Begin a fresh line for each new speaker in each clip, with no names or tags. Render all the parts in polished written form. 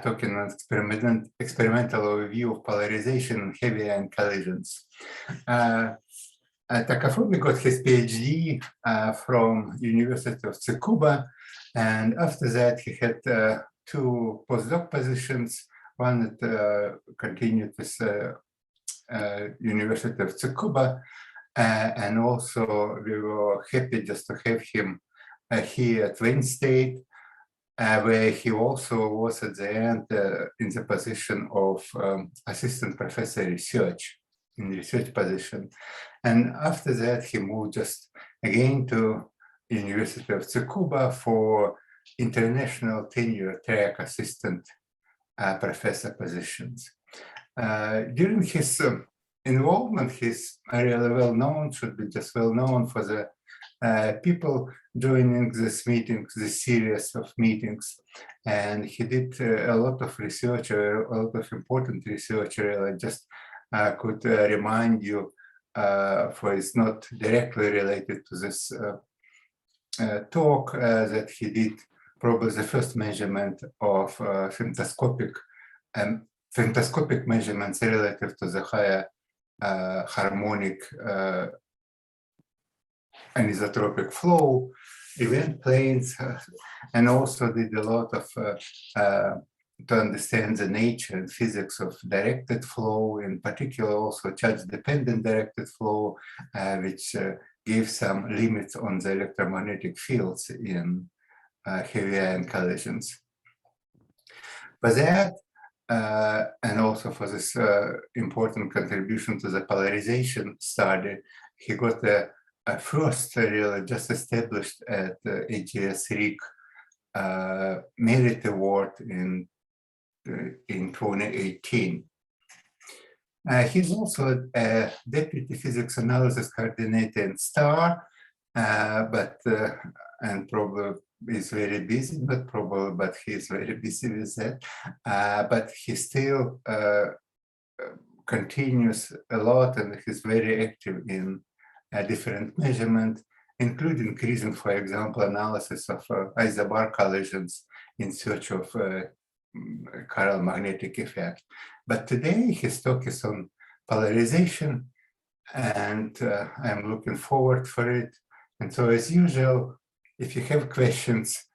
talking on experimental overview of polarization and heavy ion collisions. Takafumi got his PhD from University of Tsukuba, and after that he had two postdoc positions. One that continued with University of Tsukuba, and also we were happy just to have him here at Wayne State, where he also was at the end in the position of assistant professor research, in research position. And after that, he moved just again to University of Tsukuba for international tenure track assistant professor positions. During his involvement, he's really well known, should be just well known for the people joining this meetings, this series of meetings. And he did a lot of research, a lot of important research. I just could remind you, for it's not directly related to this talk, that he did probably the first measurement of femtoscopic measurements relative to the higher harmonic anisotropic flow, event planes, and also did a lot of to understand the nature and physics of directed flow, in particular also charge-dependent directed flow, which gave some limits on the electromagnetic fields in heavy ion collisions. For that, and also for this important contribution to the polarization study, he got a first really just established at HIC Merit Award in 2018. He's also a deputy physics analysis coordinator in STAR, and probably is very busy, not probably, but he's very busy with that. But he still continues a lot, and he's very active in different measurements, including increasing, for example, analysis of isobar collisions in search of chiral magnetic effect. But today his talk is on polarization, and I'm looking forward for it. And so, as usual, if you have questions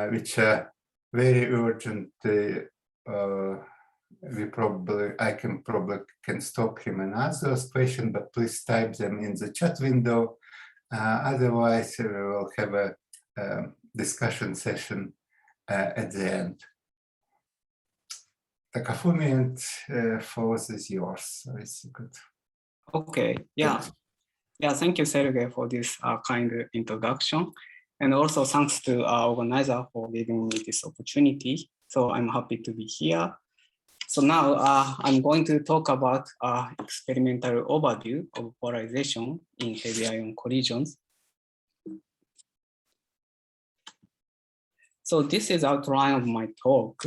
which are very urgent, I can stop him and answer those questions, but please type them in the chat window. Otherwise, we will have a discussion session at the end. Takafumi, and floor is yours. So it's good.
Okay. Yeah. Thank you, Sergey, for this kind introduction. And also thanks to our organizer for giving me this opportunity. So I'm happy to be here. So now I'm going to talk about experimental overview of polarization in heavy ion collisions. So this is outline of my talk.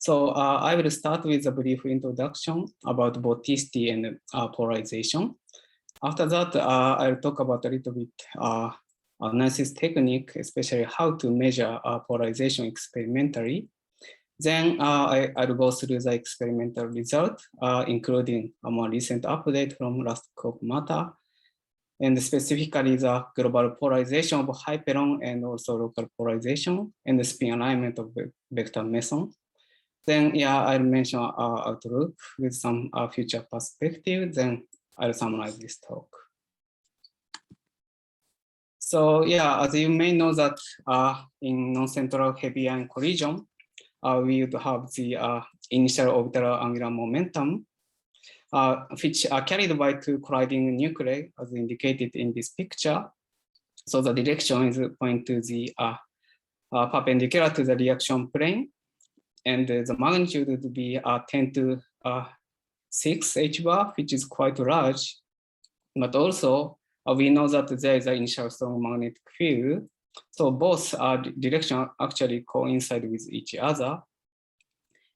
So I will start with a brief introduction about vorticity and polarization. After that, I'll talk about a little bit analysis technique, especially how to measure polarization experimentally. Then I'll go through the experimental result, including a more recent update from last COP matter, and specifically the global polarization of Hyperon and also local polarization and the spin alignment of vector meson. Then I'll mention our outlook with some future perspective. Then I'll summarize this talk. So as you may know that in non-central heavy ion collision, we would have the initial orbital angular momentum, which are carried by two colliding nuclei, as indicated in this picture. So the direction is pointing to the perpendicular to the reaction plane, and the magnitude would be 10 to 6 h-bar, which is quite large. But also, we know that there is an initial strong magnetic field. So both directions actually coincide with each other.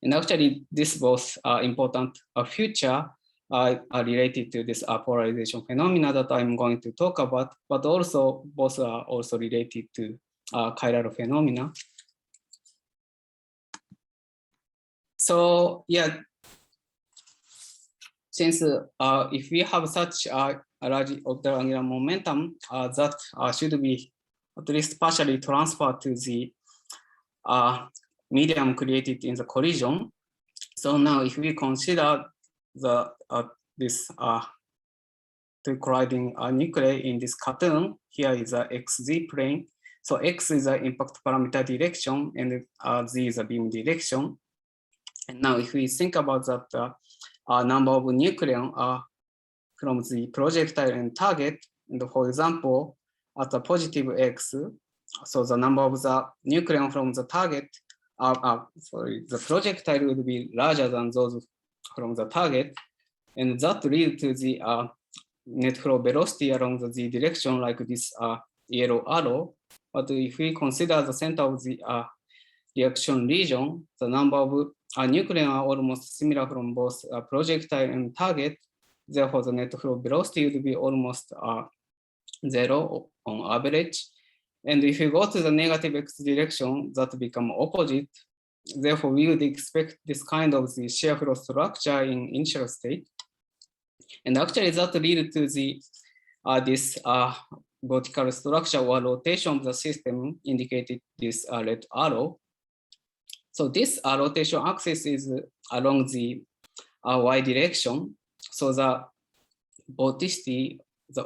And actually, this both important feature are related to this polarization phenomena that I'm going to talk about, but also both are also related to chiral phenomena. So yeah, since if we have such a large orbital angular momentum, that should be at least partially transferred to the medium created in the collision. So now if we consider the this two colliding nuclei in this cartoon, here is a xz plane. So x is the impact parameter direction and z is the beam direction. And now if we think about that number of nuclei from the projectile and target, and for example, at the positive x, so the number of the nuclei from the target, the projectile will be larger than those from the target, and that leads to the net flow velocity along the z direction, like this yellow arrow. But if we consider the center of the reaction region, the number of nuclei are almost similar from both projectile and target. Therefore, the net flow velocity would be almost 0 on average. And if you go to the negative x direction, that become opposite. Therefore, we would expect this kind of the shear flow structure in initial state. And actually, that leads to the this vertical structure or rotation of the system indicated this red arrow. So this rotation axis is along the y direction. So the vorticity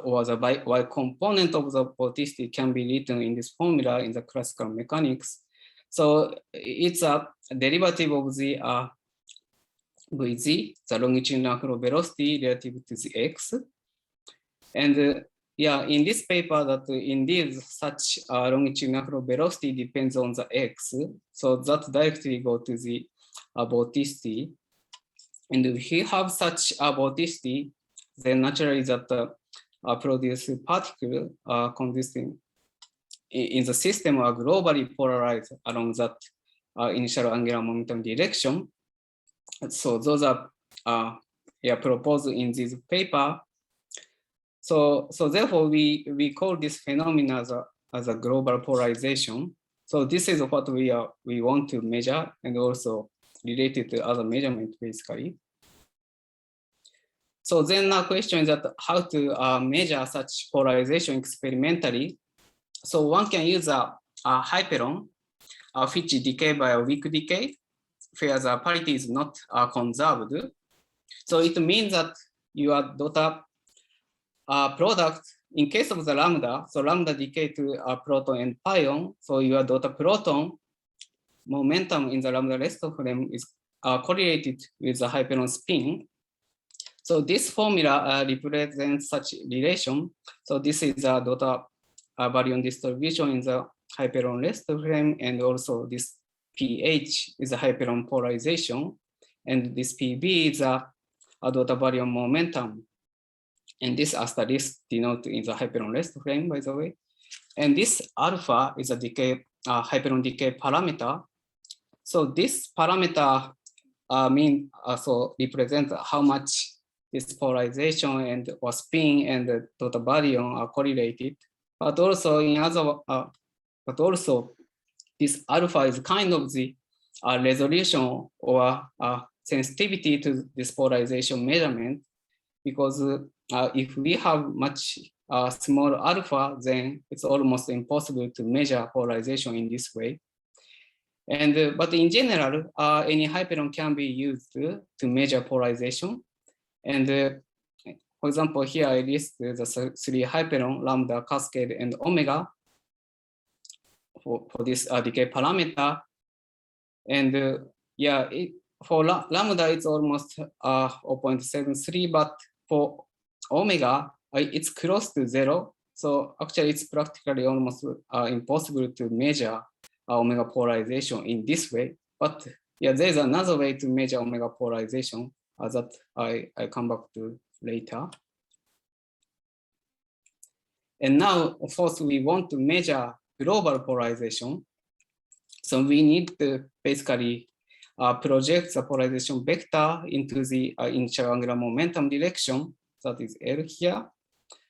or the y component of the vorticity can be written in this formula in the classical mechanics. So it's a derivative of the Vz, the longitudinal flow velocity relative to the x. And yeah, in this paper that indeed such longitudinal flow velocity depends on the x. So that directly go to the vorticity. And if we have such a vorticity, then naturally that produce particle consisting in the system are globally polarized along that initial angular momentum direction. So those are proposed in this paper. So therefore we call this phenomenon as a global polarization. So this is what we want to measure and also related to other measurements basically. So then the question is that how to measure such polarization experimentally. So one can use a hyperon, which decay by a weak decay, where the parity is not conserved. So it means that your dot product, in case of the lambda, so lambda decay to a proton and pion, so your dot proton momentum in the lambda rest frame is correlated with the hyperon spin. So this formula represents such relation. So this is a dot baryon distribution in the hyperon rest frame, and also this pH is a hyperon polarization, and this PB is a dot baryon momentum. And this asterisk denoted in the hyperon rest frame, by the way. And this alpha is a decay hyperon decay parameter. So this parameter so represents how much this polarization and or spin and the dot baryon are correlated. But also in other, but also this alpha is kind of the resolution or sensitivity to this polarization measurement, because if we have much small alpha, then it's almost impossible to measure polarization in this way. And but in general, any hyperon can be used to measure polarization. And for example, here I list the three hyperon, lambda, cascade, and omega for this decay parameter. And yeah, for lambda, it's almost 0.73, but for omega, it's close to 0. So actually, it's practically almost impossible to measure omega polarization in this way. But yeah, there's another way to measure omega polarization that I come back to later. And now, of course, we want to measure global polarization. So we need to basically project the polarization vector into the initial angular momentum direction. That is L here.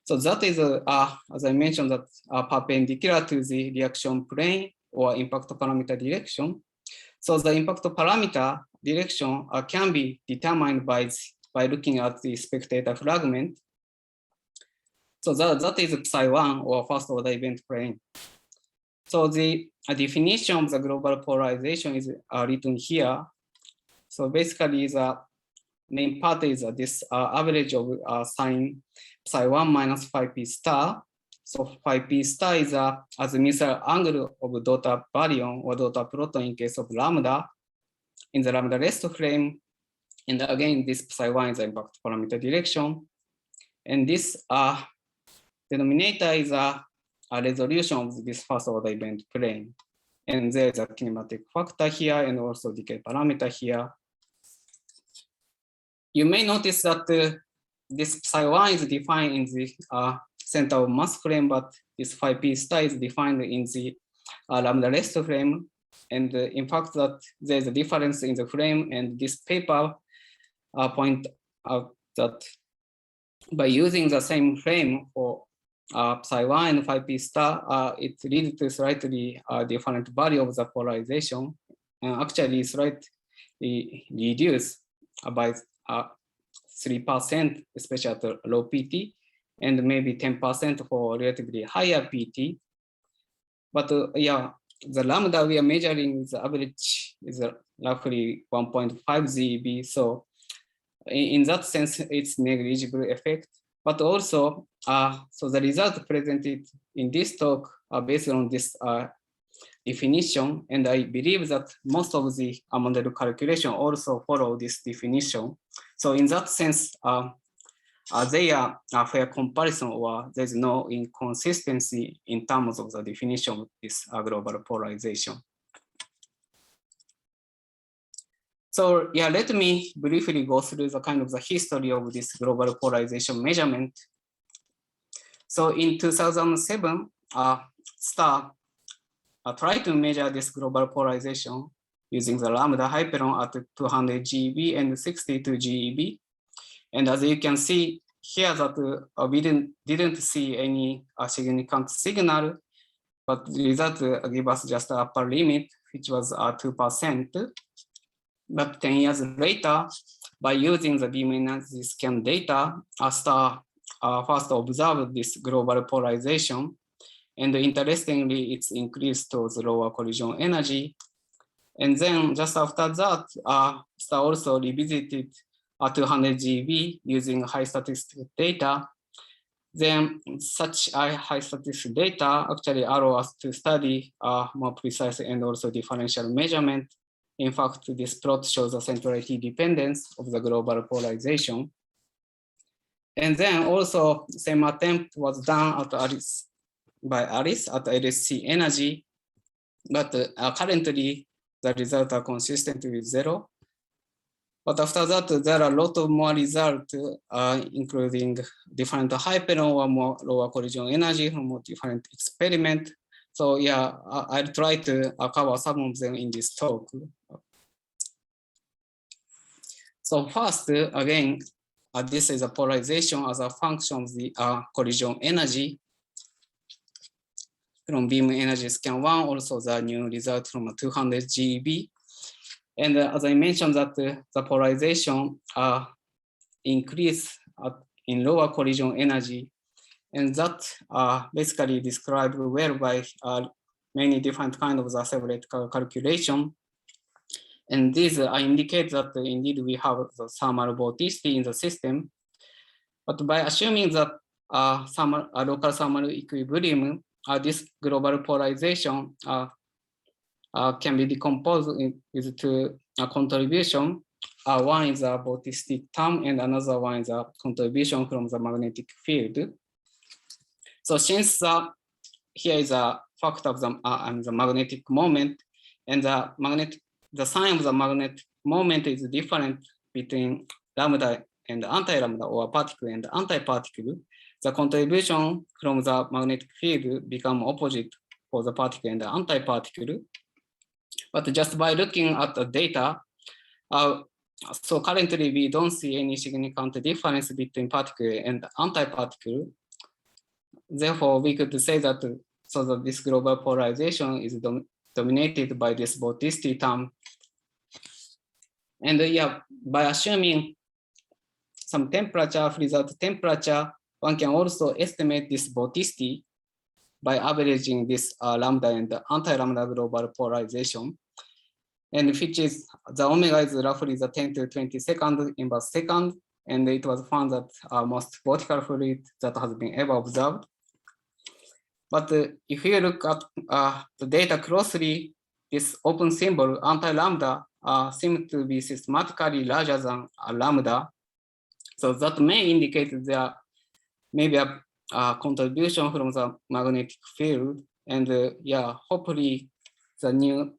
So that is, as I mentioned, that perpendicular to the reaction plane or impact parameter direction. So the impact parameter direction can be determined by looking at the spectator fragment. So that is psi1 or first order event plane. So the definition of the global polarization is written here. So basically the main part is this average of sine psi1 minus phi p star. So phi p star is as a missile angle of daughter baryon or daughter proton in case of lambda in the lambda rest frame. And again, this psi1 is the impact parameter direction. And this denominator is a resolution of this first order event plane. And there is a kinematic factor here and also decay parameter here. You may notice that this psi1 is defined in the center of mass frame, but this phi p star is defined in the lambda rest frame. And in fact, that there is a difference in the frame, and this paper point out that by using the same frame for psi1 and phi p star, it leads to slightly different value of the polarization, and actually slightly reduced by 3%, especially at low PT, and maybe 10% for relatively higher PT. But yeah, the lambda we are measuring the average is roughly 1.5 GeV. So in that sense, it's negligible effect. But also, so the result presented in this talk are based on this definition, and I believe that most of the model calculation also follow this definition. So in that sense, they are a fair comparison, or there's no inconsistency in terms of the definition of this global polarization. So yeah, let me briefly go through the kind of the history of this global polarization measurement. So in 2007, STAR tried to measure this global polarization using the lambda hyperon at 200 GeV and 62 GeV. And as you can see here that we didn't see any significant signal, but the result give us just the upper limit, which was 2%. But 10 years later, by using the beam energy scan data, STAR first observed this global polarization. And interestingly, it's increased towards lower collision energy. And then just after that, STAR also revisited 200 GeV using high statistical data. Then such high statistical data actually allow us to study more precise and also differential measurement. In fact, this plot shows the centrality dependence of the global polarization. And then also same attempt was done at by Alice at LHC energy, but currently the results are consistent with 0. But after that, there are a lot of more results, including different hyperon or more lower collision energy from different experiments. So yeah, I'll try to cover some of them in this talk. So first, again, this is a polarization as a function of the collision energy from beam energy scan 1, also the new result from 200 GeV. And as I mentioned that the polarization increase in lower collision energy, and that basically described well by many different kinds of the theoretical calculation. And these indicate that indeed we have the thermal vorticity in the system. But by assuming that local thermal equilibrium, this global polarization can be decomposed into two contribution. One is a vorticity term, and another one is a contribution from the magnetic field. So since here is a factor of the magnetic moment, and the sign of the magnetic moment is different between lambda and anti-lambda, or particle and anti-particle, the contribution from the magnetic field become opposite for the particle and the anti-particle. But just by looking at the data, so currently we don't see any significant difference between particle and anti-particle. Therefore, we could say that so that this global polarization is dominated by this vorticity term And yeah, by assuming some temperature, without temperature, one can also estimate this vorticity by averaging this lambda and the anti-lambda global polarization. And which is the omega is roughly the 10 to 22nd inverse second. And it was found that most vertical fluid that has been ever observed. But if you look at the data closely, this open symbol anti-lambda seems to be systematically larger than lambda. So that may indicate there may be a contribution from the magnetic field. And yeah, hopefully the new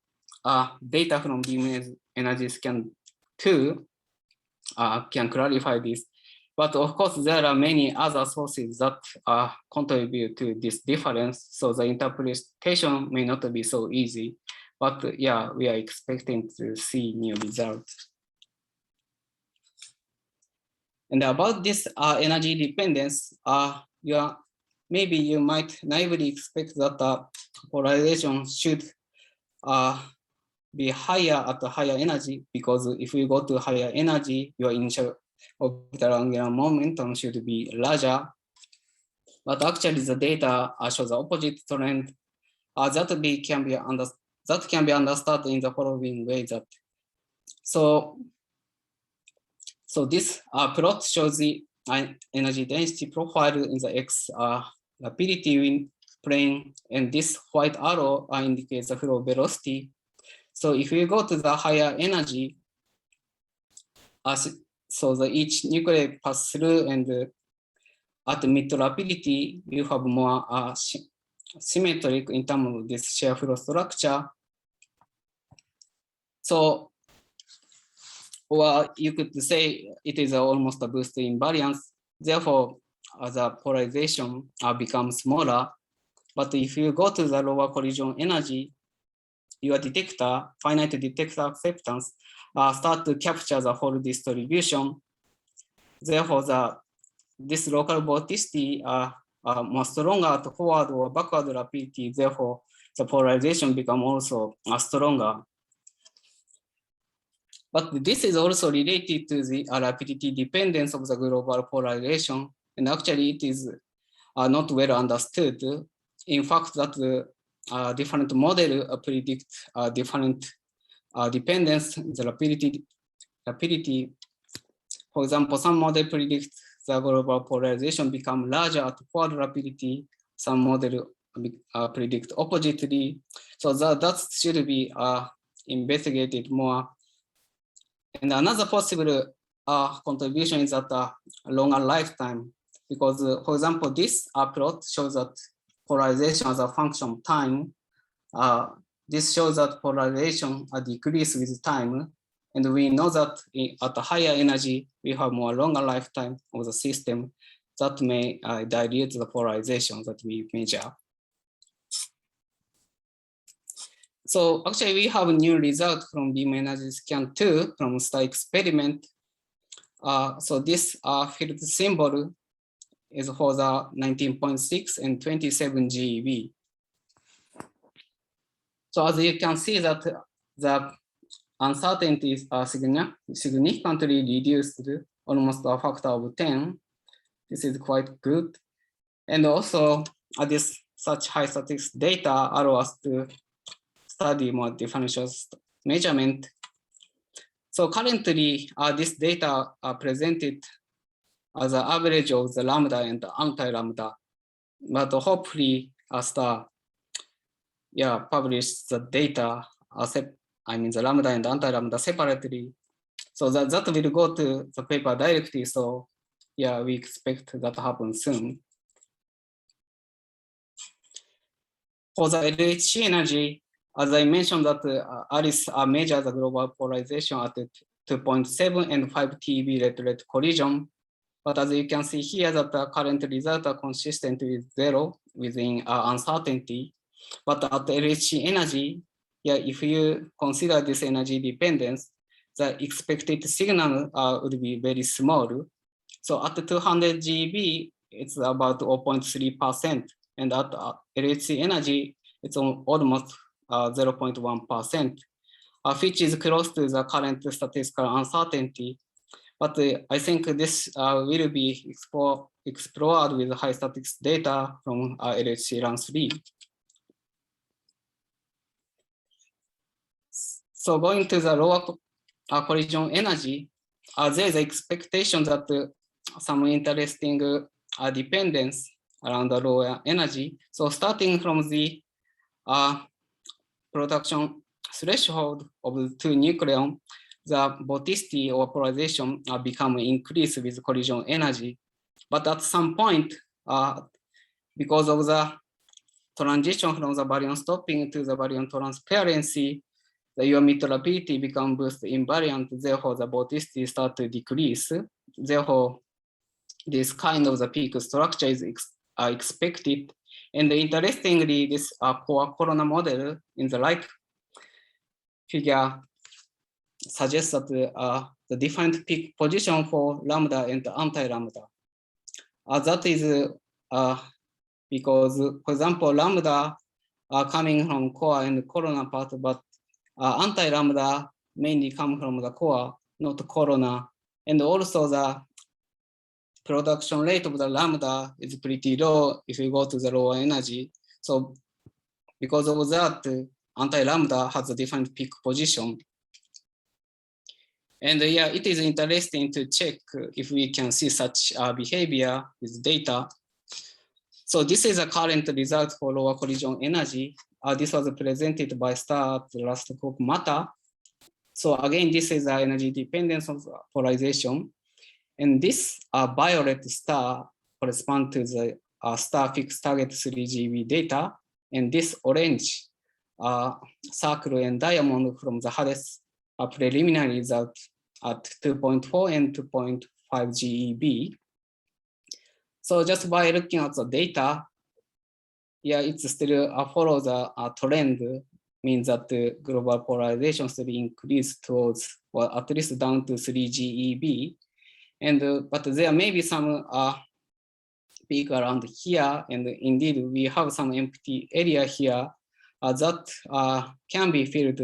data from beam energy scan 2 can clarify this. But of course, there are many other sources that contribute to this difference. So the interpretation may not be so easy. But yeah, we are expecting to see new results. And about this energy dependence, maybe you might naively expect that polarization should be higher at a higher energy, because if you go to higher energy, your initial orbital angular momentum should be larger. But actually, the data shows the opposite trend. That can be understood in the following way. So this plot shows the energy density profile in the x rapidity plane, and this white arrow indicates the flow velocity. So if you go to the higher energy, so each nuclei pass through, and at mid rapidity, you have more symmetric in terms of this shear flow structure. So, or you could say it is almost a boost invariance. Therefore, the polarization becomes smaller. But if you go to the lower collision energy, your detector, finite detector acceptance, start to capture the whole distribution. Therefore, this local vorticity are more stronger at forward or backward rapidity. Therefore, the polarization become also stronger. But this is also related to the rapidity dependence of the global polarization. And actually, it is not well understood. In fact, that the different models predict different dependence, the rapidity. For example, some model predict the global polarization become larger at forward rapidity. Some model predict oppositely. So that should be investigated more. And another possible contribution is that longer lifetime, because for example, this plot shows that polarization as a function of time. This shows that polarization decreases with time. And we know that at a higher energy, we have more longer lifetime of the system that may dilute the polarization that we measure. So actually, we have a new result from beam energy scan 2 from star experiment. So this field symbol is for the 19.6 and 27 GeV. So as you can see that the uncertainties are significantly reduced, almost a factor of 10. This is quite good. And also this such high statistics data allow us to study more differential measurement. So currently this data are presented as an average of the lambda and the anti-lambda, but hopefully as the publish the data, the lambda and anti-lambda separately. So that will go to the paper directly. So yeah, we expect that to happen soon. For the LHC energy, as I mentioned that ARIS measures the global polarization at 2.7 and 5 TeV rate collision. But as you can see here that the current results are consistent with 0 within uncertainty. But at LHC energy, if you consider this energy dependence, the expected signal would be very small. So at 200 GeV, it's about 0.3%. And at LHC energy, it's almost 0.1%. which is close to the current statistical uncertainty. But I think this will be explored with high statistics data from LHC round 3. So going to the lower collision energy, there is expectation that some interesting dependence around the lower energy. So starting from the production threshold of the two nucleon, the vorticity or polarization become increased with collision energy. But at some point, because of the transition from the baryon stopping to the baryon transparency, the emitted rapidity become boost invariant, therefore the vorticity start to decrease. Therefore, this kind of the peak structure is expected. And interestingly, this corona model in the right figure suggests that the different peak position for lambda and anti-lambda. That is because, for example, lambda are coming from core and corona part, but anti-lambda mainly come from the core, not corona. And also the production rate of the lambda is pretty low if you go to the lower energy. So because of that, anti-lambda has a different peak position. And yeah, it is interesting to check if we can see such behavior with data. So this is a current result for lower collision energy. This was presented by Star at the last COP matter. So again, this is the energy dependence of polarization. And this violet star corresponds to the star fixed target 3GeV data. And this orange circle and diamond from the hardest preliminary result at 2.4 and 2.5 GeV. So just by looking at the data, yeah, it's still follows a trend, means that the global polarization still increase towards, well, at least down to 3 GeV. And but there may be some peak around here, and indeed we have some empty area here that can be filled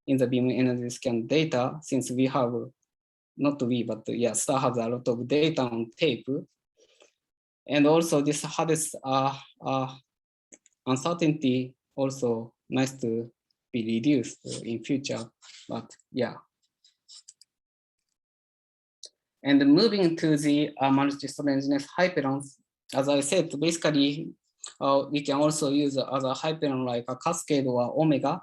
in the beam energy scan data, since we have, not we, but yeah, Star has a lot of data on tape. And also this hardest uncertainty also nice to be reduced in future, but yeah. And moving to the multi-strangeness hyperons, as I said, basically we can also use other hyperon like a cascade or omega.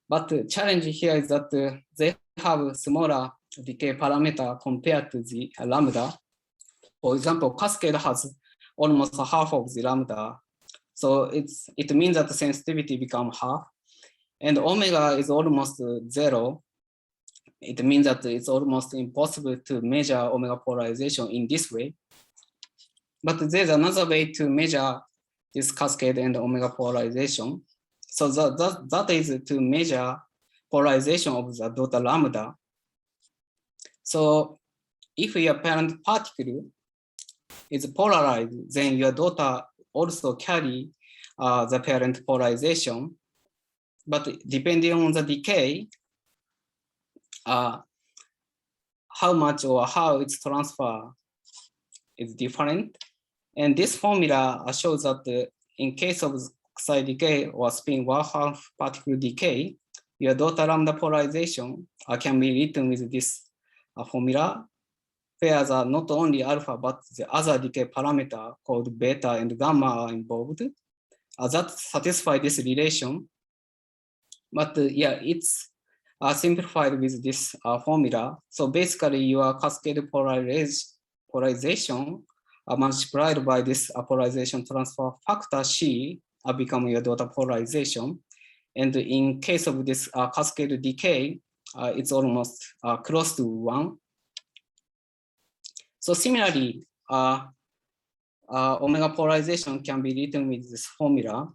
But the challenge here is that they have smaller decay parameter compared to the lambda. For example, cascade has almost half of the lambda. So it means that the sensitivity becomes half. And omega is almost 0. It means that it's almost impossible to measure omega polarization in this way. But there's another way to measure this cascade and omega polarization. So that is to measure polarization of the daughter lambda. So if your parent particle is polarized, then your daughter also carry the parent polarization. But depending on the decay, how much or how it's transfer is different. And this formula shows that in case of psi decay or spin 1/2 particle decay, your daughter lambda polarization can be written with this formula, where not only alpha, but the other decay parameter called beta and gamma are involved. That satisfy this relation. But yeah, it's simplified with this formula. So basically your cascade polarization multiplied by this polarization transfer factor C become your daughter polarization. And in case of this cascade decay, it's almost close to 1. So similarly, omega polarization can be written with this formula.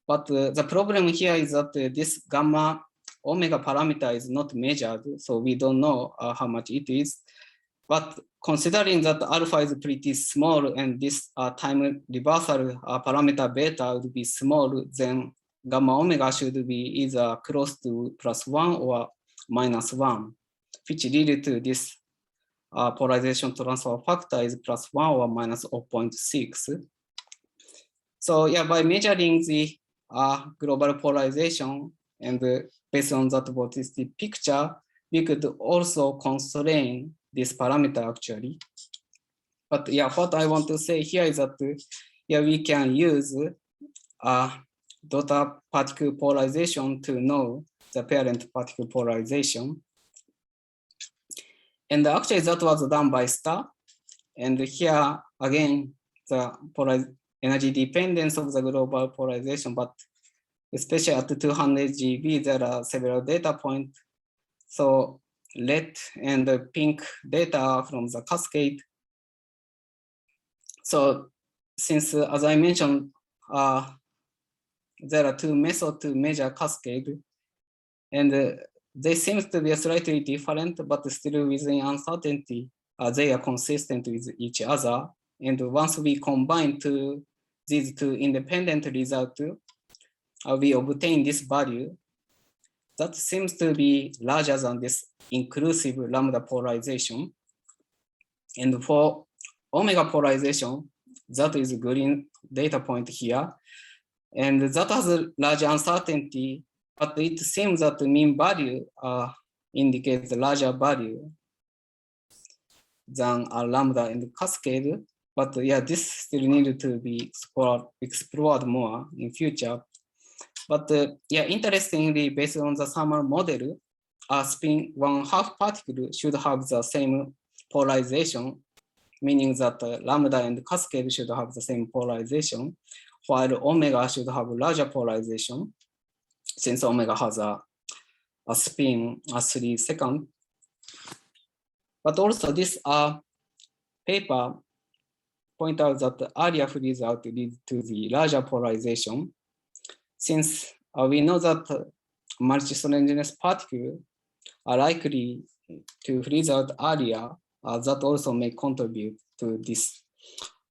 But the problem here is that this gamma omega parameter is not measured, so we don't know how much it is. But considering that alpha is pretty small and this time reversal parameter beta would be small, then gamma omega should be either close to +1 or -1, which lead to this polarization transfer factor is +1 or -0.6. So yeah, by measuring the global polarization and based on that vorticity picture, we could also constrain this parameter actually. But yeah, what I want to say here is that yeah, we can use daughter particle polarization to know the parent particle polarization. And actually that was done by Star. And here again, the energy dependence of the global polarization, but especially at 200 GeV, there are several data points. So red and pink data from the cascade. So since, as I mentioned, there are two methods to measure cascade, and they seem to be slightly different, but still within uncertainty, they are consistent with each other. And once we combine these two independent results, we obtain this value that seems to be larger than this inclusive lambda polarization. And for omega polarization, that is green data point here. And that has a large uncertainty, but it seems that the mean value indicates a larger value than a lambda in the cascade. But yeah, this still needed to be explored more in future. But yeah, interestingly, based on the thermal model, a spin 1/2 particle should have the same polarization, meaning that lambda and cascade should have the same polarization, while omega should have larger polarization, since omega has a spin 3 seconds. But also this paper point out that the area freeze out leads to the larger polarization, since we know that multi-strangeness particles are likely to freeze out area that also may contribute to this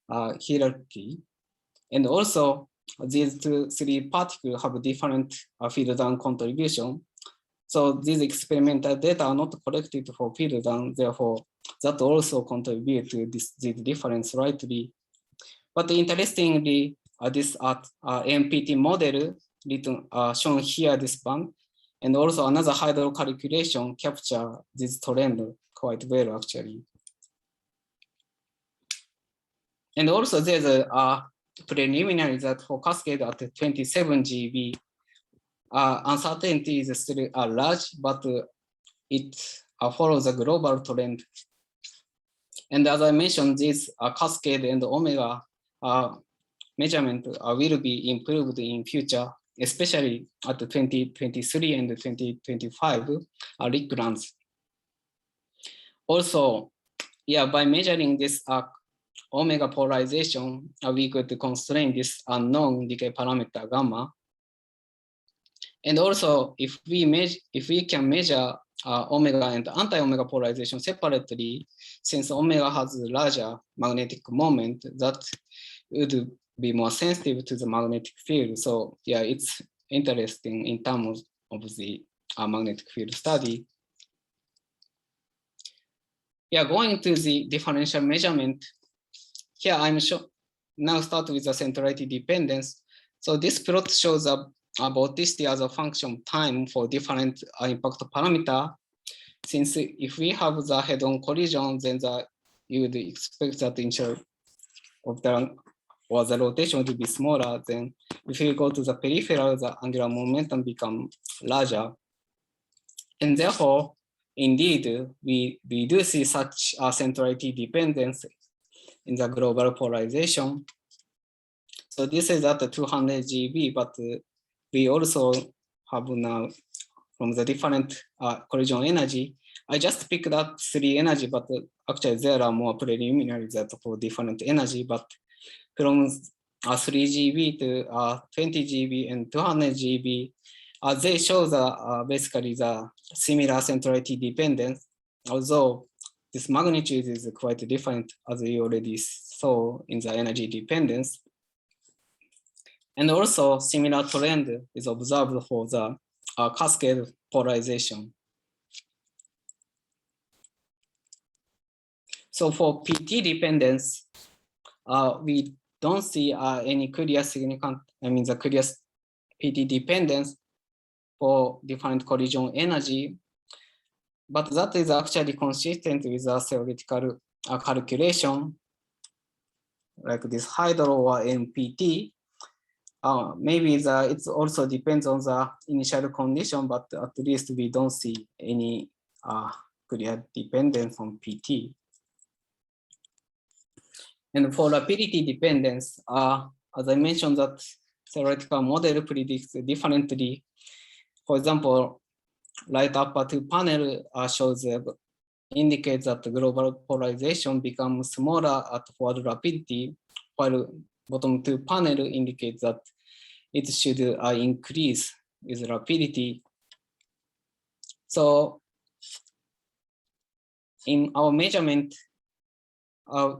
hierarchy. And also, these three particles have different field down contribution. So these experimental data are not collected for field down, therefore that also contribute to this difference slightly. But interestingly, this MPT model written, shown here, this band, and also another hydro calculation capture this trend quite well actually. And also there's a preliminary that for cascade at 27 GeV, uncertainty is still large, but it follows a global trend. And as I mentioned, this cascade and omega measurement will be improved in future, especially at 2023 and 2025 RHIC runs. Also, yeah, by measuring this omega polarization, we could constrain this unknown decay parameter gamma. And also, if we can measure omega and anti-omega polarization separately, since omega has a larger magnetic moment, that would be more sensitive to the magnetic field. So yeah, it's interesting in terms of the magnetic field study. Yeah, going to the differential measurement. Here I'm now start with the centrality dependence. So this plot shows vorticity as a function of time for different impact parameter. Since if we have the head-on collision, then you would expect that the initial of the or the rotation would be smaller. Then if you go to the peripheral, the angular momentum becomes larger. And therefore, indeed, we do see such a centrality dependence in the global polarization. So this is at the 200 GeV, but we also have now from the different collision energy. I just picked up 3 energy, but actually there are more preliminary that for different energy, but from 3 GeV to 20 GeV and 200 GeV, they show basically the similar centrality dependence, although this magnitude is quite different as we already saw in the energy dependence. And also similar trend is observed for the cascade polarization. So for PT dependence, we don't see any clear significant, the clear PT dependence for different collision energy, but that is actually consistent with the theoretical calculation, like this hydro or MPT. Maybe it also depends on the initial condition, but at least we don't see any clear dependence on PT. And for rapidity dependence, as I mentioned, that theoretical model predicts differently. For example, right upper two panel indicates that the global polarization becomes smaller at forward rapidity, while bottom two panel indicates that it should increase with rapidity. So in our measurement,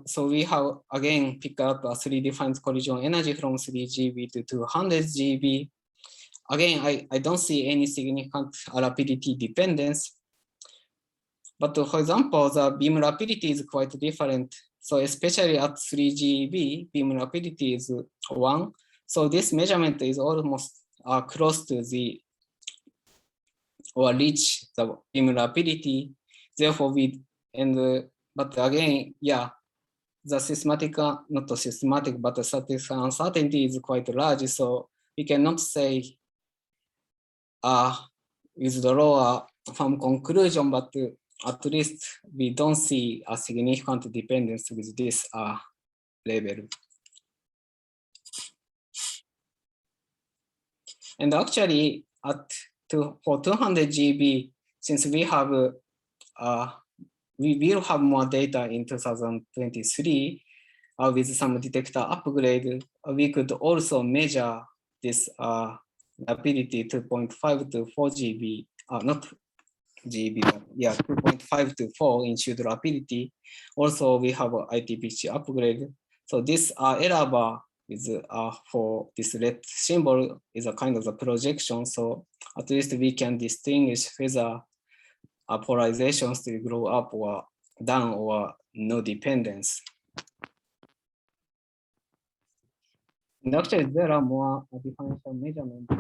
so we have again picked up 3 different collision energy from 3 GeV to 200 GeV. Again, I don't see any significant rapidity dependence. But for example, the beam rapidity is quite different. So especially at 3 GeV, beam rapidity is 1. So this measurement is almost close to the, or reach the beam rapidity. Therefore, but again, yeah, the systematic, not systematic, but the statistical uncertainty is quite large. So we cannot say withdraw from conclusion, but at least we don't see a significant dependence with this level. And actually, for 200 GeV, since we have we will have more data in 2023 with some detector upgrade, we could also measure this rapidity 2.5 to 4 GeV, not GeV, but yeah, 2.5 to 4 in shield rapidity. Also, we have a ITPC upgrade. So this error bar is for this red symbol is a kind of a projection. So at least we can distinguish whether polarizations to grow up or down or no dependence. And actually, there are more differential measurements,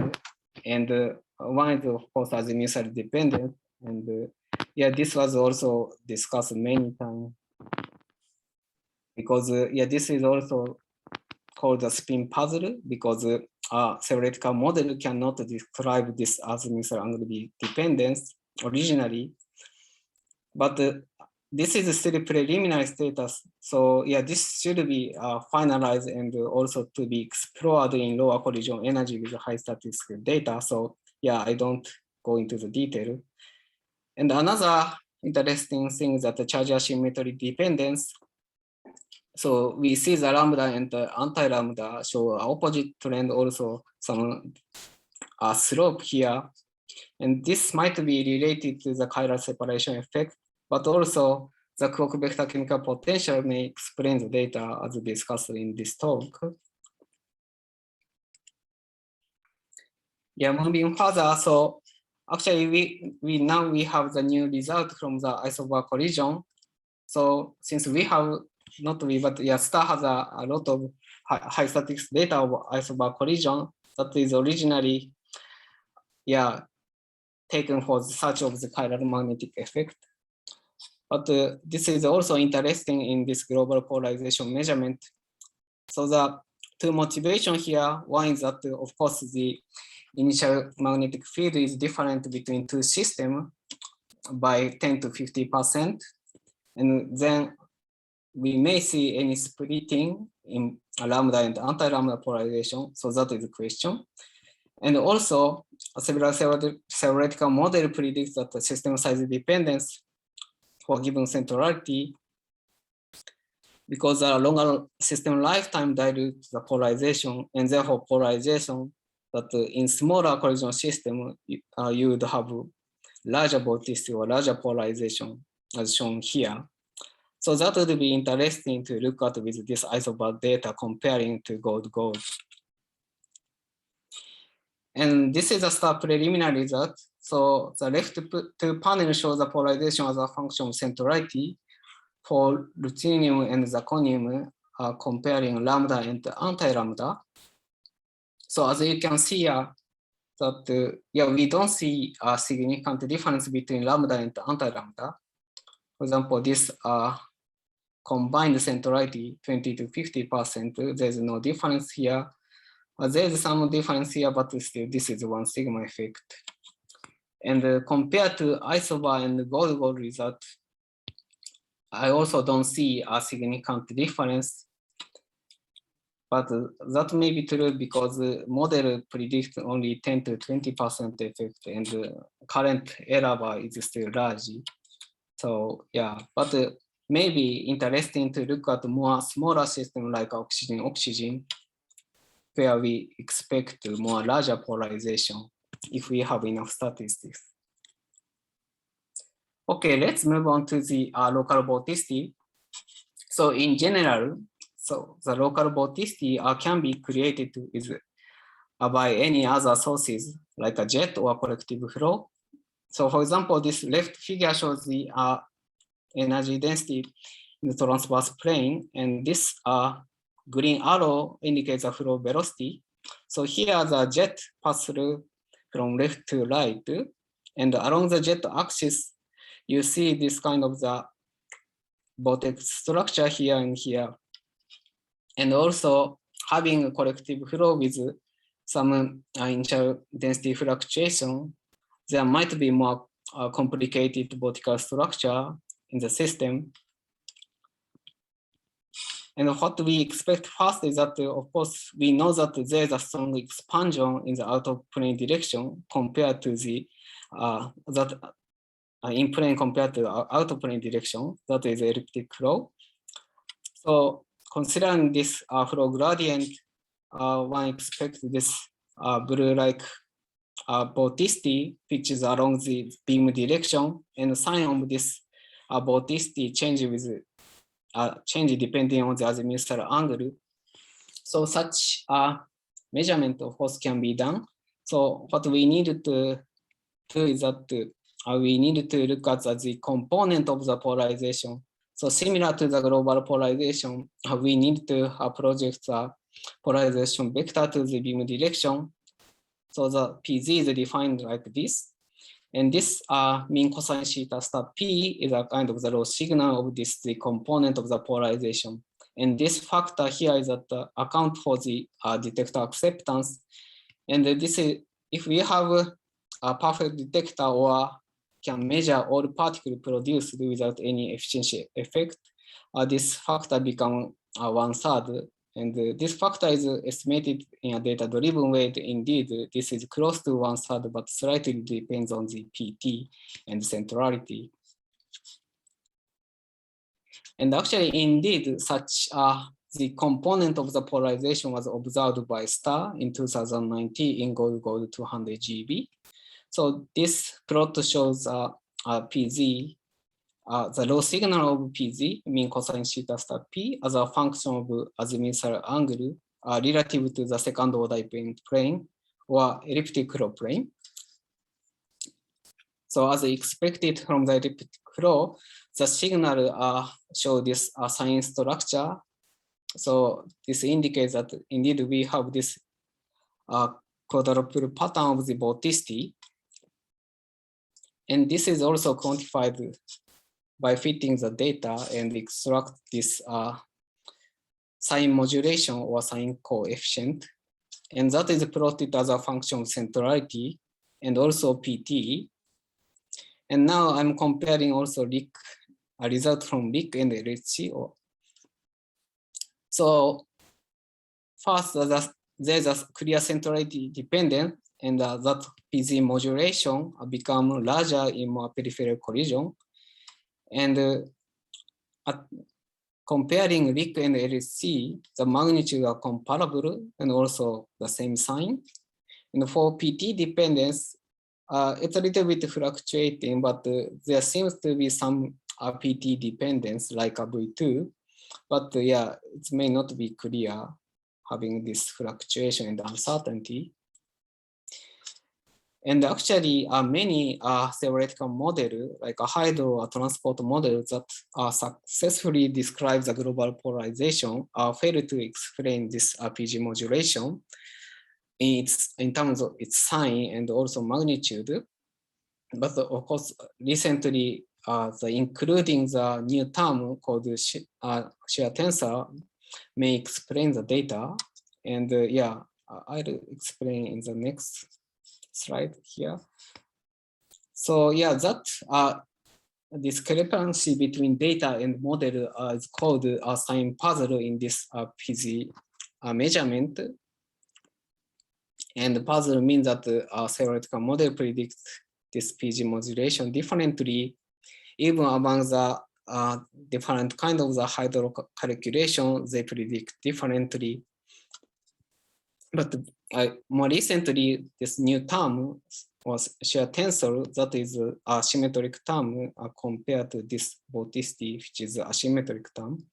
and one is of course azimuthal dependence, and yeah, this was also discussed many times because yeah, this is also called the spin puzzle because theoretical model cannot describe this azimuthal angle dependence originally, but this is still preliminary status. So yeah, this should be finalized and also to be explored in lower collision energy with high statistical data. So yeah, I don't go into the detail. And another interesting thing is that the charge asymmetry dependence. So we see the lambda and the anti-lambda show opposite trend, also some slope here. And this might be related to the chiral separation effect, but also the clock vector chemical potential may explain the data as discussed in this talk. Yeah, moving further, so actually we now have the new result from the isobar collision. So since we have, not we, but yeah, STAR has a lot of high statistics data of isobar collision that is originally, yeah, taken for the search of the chiral magnetic effect. But this is also interesting in this global polarization measurement. So the two motivations here, one is that of course the initial magnetic field is different between two systems by 10 to 50%. And then we may see any splitting in lambda and anti-lambda polarization. So that is the question. And also, several theoretical model predicts that the system size dependence for given centrality, because a longer system lifetime dilutes the polarization, and therefore polarization that in smaller collision system, you would have larger vorticity or larger polarization as shown here. So that would be interesting to look at with this isobar data comparing to gold. And this is a star preliminary result. So the left two panel shows the polarization as a function of centrality for ruthenium and zirconium, comparing lambda and anti-lambda. So as you can see that we don't see a significant difference between lambda and anti-lambda. For example, this combined centrality 20 to 50%. There's no difference here. There's some difference here, but still this is one sigma effect. And compared to isobar and gold result, I also don't see a significant difference. But that may be true because the model predicts only 10 to 20% effect, and the current error bar is still large. So yeah, but maybe interesting to look at more smaller system like oxygen, where we expect more larger polarization if we have enough statistics. Okay, let's move on to the local vorticity. So in general, so the local vorticity can be created by any other sources like a jet or collective flow. So for example, this left figure shows the energy density in the transverse plane, and this green arrow indicates the flow velocity. So here the jet passes through from left to right, and along the jet axis, you see this kind of the vortex structure here and here. And also having a collective flow with some initial density fluctuation, there might be more complicated vortical structure in the system. And what we expect first is that, of course, we know that there's a strong expansion in the out of plane direction compared to the in plane compared to out of plane direction, that is elliptic flow. So considering this flow gradient, one expects this blue-like vorticity, which is along the beam direction, and the sign of this vorticity change with change depending on the azimuthal angle. So such measurement, of course, can be done. So what we need to do is that we need to look at the component of the polarization. So similar to the global polarization, we need to project the polarization vector to the beam direction. So the PZ is defined like this. And this mean cosine theta star P is a kind of the low signal of this, the component of the polarization. And this factor here is that account for the detector acceptance. And this is, if we have a perfect detector or can measure all particles produced without any efficiency effect, this factor becomes 1/3. And this factor is estimated in a data-driven way. Indeed, this is close to 1/3, but slightly depends on the PT and centrality. And actually, indeed, such the component of the polarization was observed by STAR in 2019 in gold 200 GB. So this plot shows PZ, the low signal of PZ, mean cosine theta star P, as a function of azimuthal angle relative to the second order dependent plane or elliptic flow plane. So as expected from the elliptic flow, the signal show this sign structure. So this indicates that indeed we have this quadruple pattern of the vorticity. And this is also quantified by fitting the data and extract this sign modulation or sign coefficient. And that is plotted as a function of centrality and also PT. And now I'm comparing also RHIC, a result from RHIC and RHIC. So first, there's a clear centrality dependence, and that PZ modulation become larger in more peripheral collision. And comparing RHIC and LHC, the magnitude are comparable and also the same sign. And for PT dependence, it's a little bit fluctuating, but there seems to be some PT dependence like a V2. But yeah, it may not be clear having this fluctuation and uncertainty. And actually, many theoretical models, like a hydro or transport model that successfully describe the global polarization, fail to explain this PG modulation in terms of its sign and also magnitude. But of course, recently, including the new term called shear tensor may explain the data. And yeah, I'll explain in the next slide here. So yeah, that discrepancy between data and model is called a sign puzzle in this PG measurement. And the puzzle means that the theoretical model predicts this PG modulation differently, even among the different kind of the hydro calculation, they predict differently. But more recently, this new term was shear tensor, that is a symmetric term compared to this vorticity, which is a asymmetric term.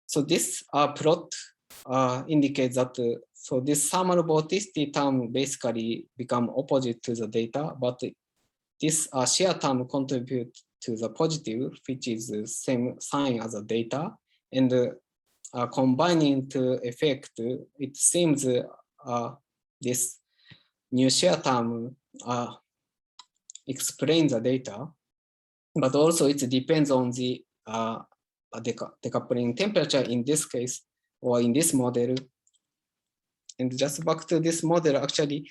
So this plot indicates that so this thermal vorticity term basically become opposite to the data, but this shear term contribute to the positive, which is the same sign as the data, and combining to effect, it seems this new shear term explains the data, but also it depends on the decoupling temperature in this case, or in this model. And just back to this model, actually,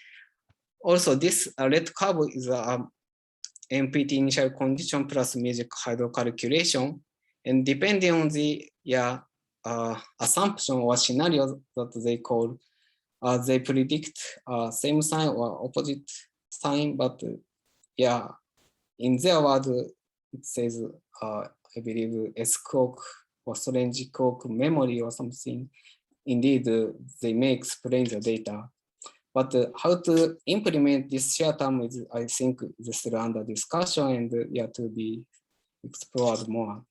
also this red curve is a MPT initial condition plus magic hydro calculation. And depending on the assumption or scenario that they call, they predict same sign or opposite sign. But yeah, in their word, it says, I believe, S-clock or strange clock memory or something. Indeed, they may explain the data. But how to implement this shear term is, I think, is still under discussion and to be explored more.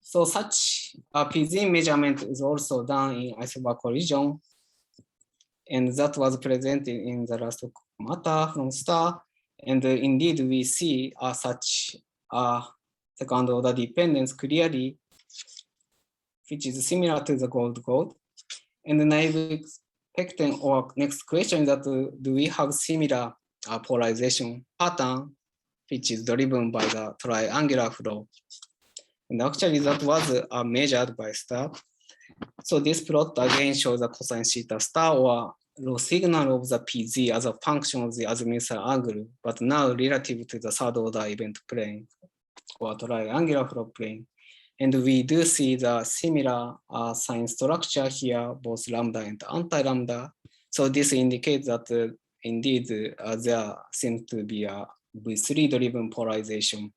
So such a PZ measurement is also done in isobar collision, and that was presented in the last matter from STAR. And indeed, we see such second order dependence clearly, which is similar to the gold. And then I'm expecting, or next question, that do we have similar polarization pattern, which is driven by the triangular flow? And actually that was measured by STAR. So this plot again shows the cosine theta star or low signal of the PZ as a function of the azimuthal angle, but now relative to the third order event plane or triangular flow plane. And we do see the similar sign structure here, both lambda and anti-lambda. So this indicates that indeed there seems to be a V3-driven polarization.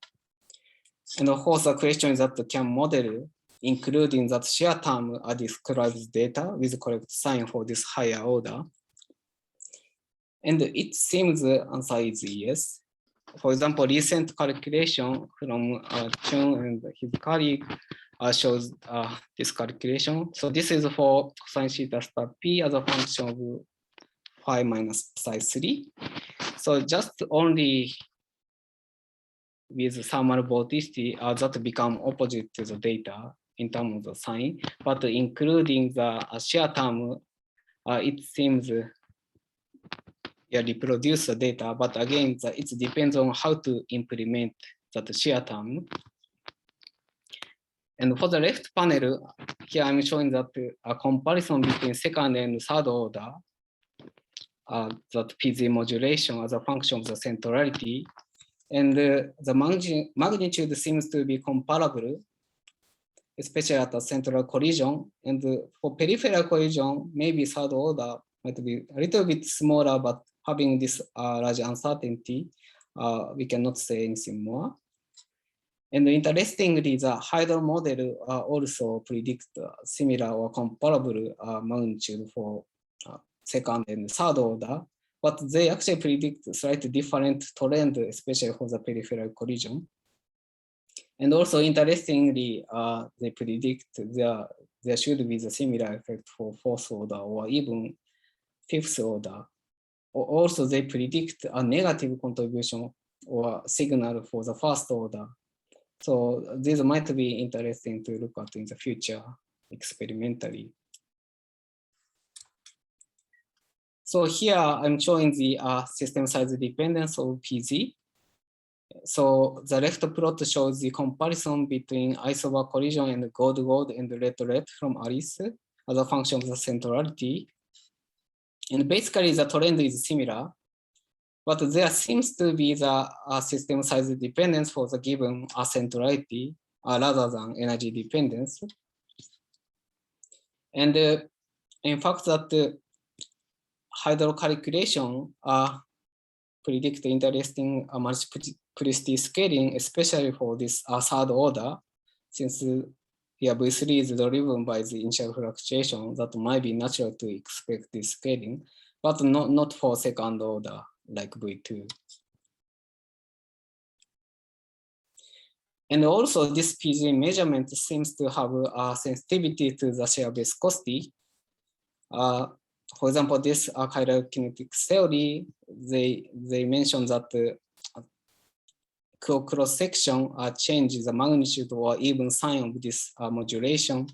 And of course, the question is that the CAM model, including that shear term, describes data with correct sign for this higher order. And it seems the answer is yes. For example, recent calculation from Chun and his colleague shows this calculation. So this is for cosine theta star P as a function of phi minus psi 3. So just only with thermal vorticity that become opposite to the data in terms of the sign, but including the shear term, it seems reproduce the data, but again, it depends on how to implement that shear term. And for the left panel, here I'm showing that a comparison between second and third order, that PZ modulation as a function of the centrality. And the magnitude seems to be comparable, especially at the central collision. And for peripheral collision, maybe third order might be a little bit smaller, but having this large uncertainty, we cannot say anything more. And interestingly, the hydro model also predict similar or comparable magnitude for second and third order, but they actually predict slightly different trend, especially for the peripheral collision. And also interestingly, they predict there should be the similar effect for fourth order or even fifth order. Also, they predict a negative contribution or signal for the first order. So these might be interesting to look at in the future experimentally. So here I'm showing the system size dependence of PZ. So the left plot shows the comparison between isobar collision and gold and red from RHIC as a function of the centrality. And basically the trend is similar, but there seems to be the system size dependence for the given centrality rather than energy dependence. And in fact, that hydro calculation predict interesting multiplicity scaling, especially for this third order, since V3 is driven by the initial fluctuation, that might be natural to expect this scaling, but not for second order like V2. And also this PG measurement seems to have a sensitivity to the shear viscosity. For example, this chiral kinetics theory, they mentioned that cross section changes the magnitude or even sign of this modulation.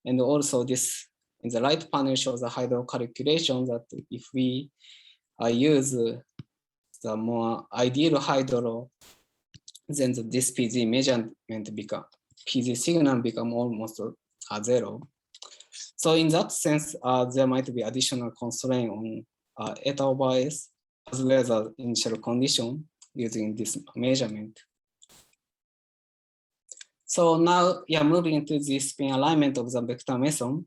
And also this in the right panel shows the hydro calculation that if we use the more ideal hydro, then this PZ measurement PZ signal become almost zero. So in that sense, there might be additional constraint on eta over S as well as initial condition using this measurement. So now, moving into the spin alignment of the vector meson.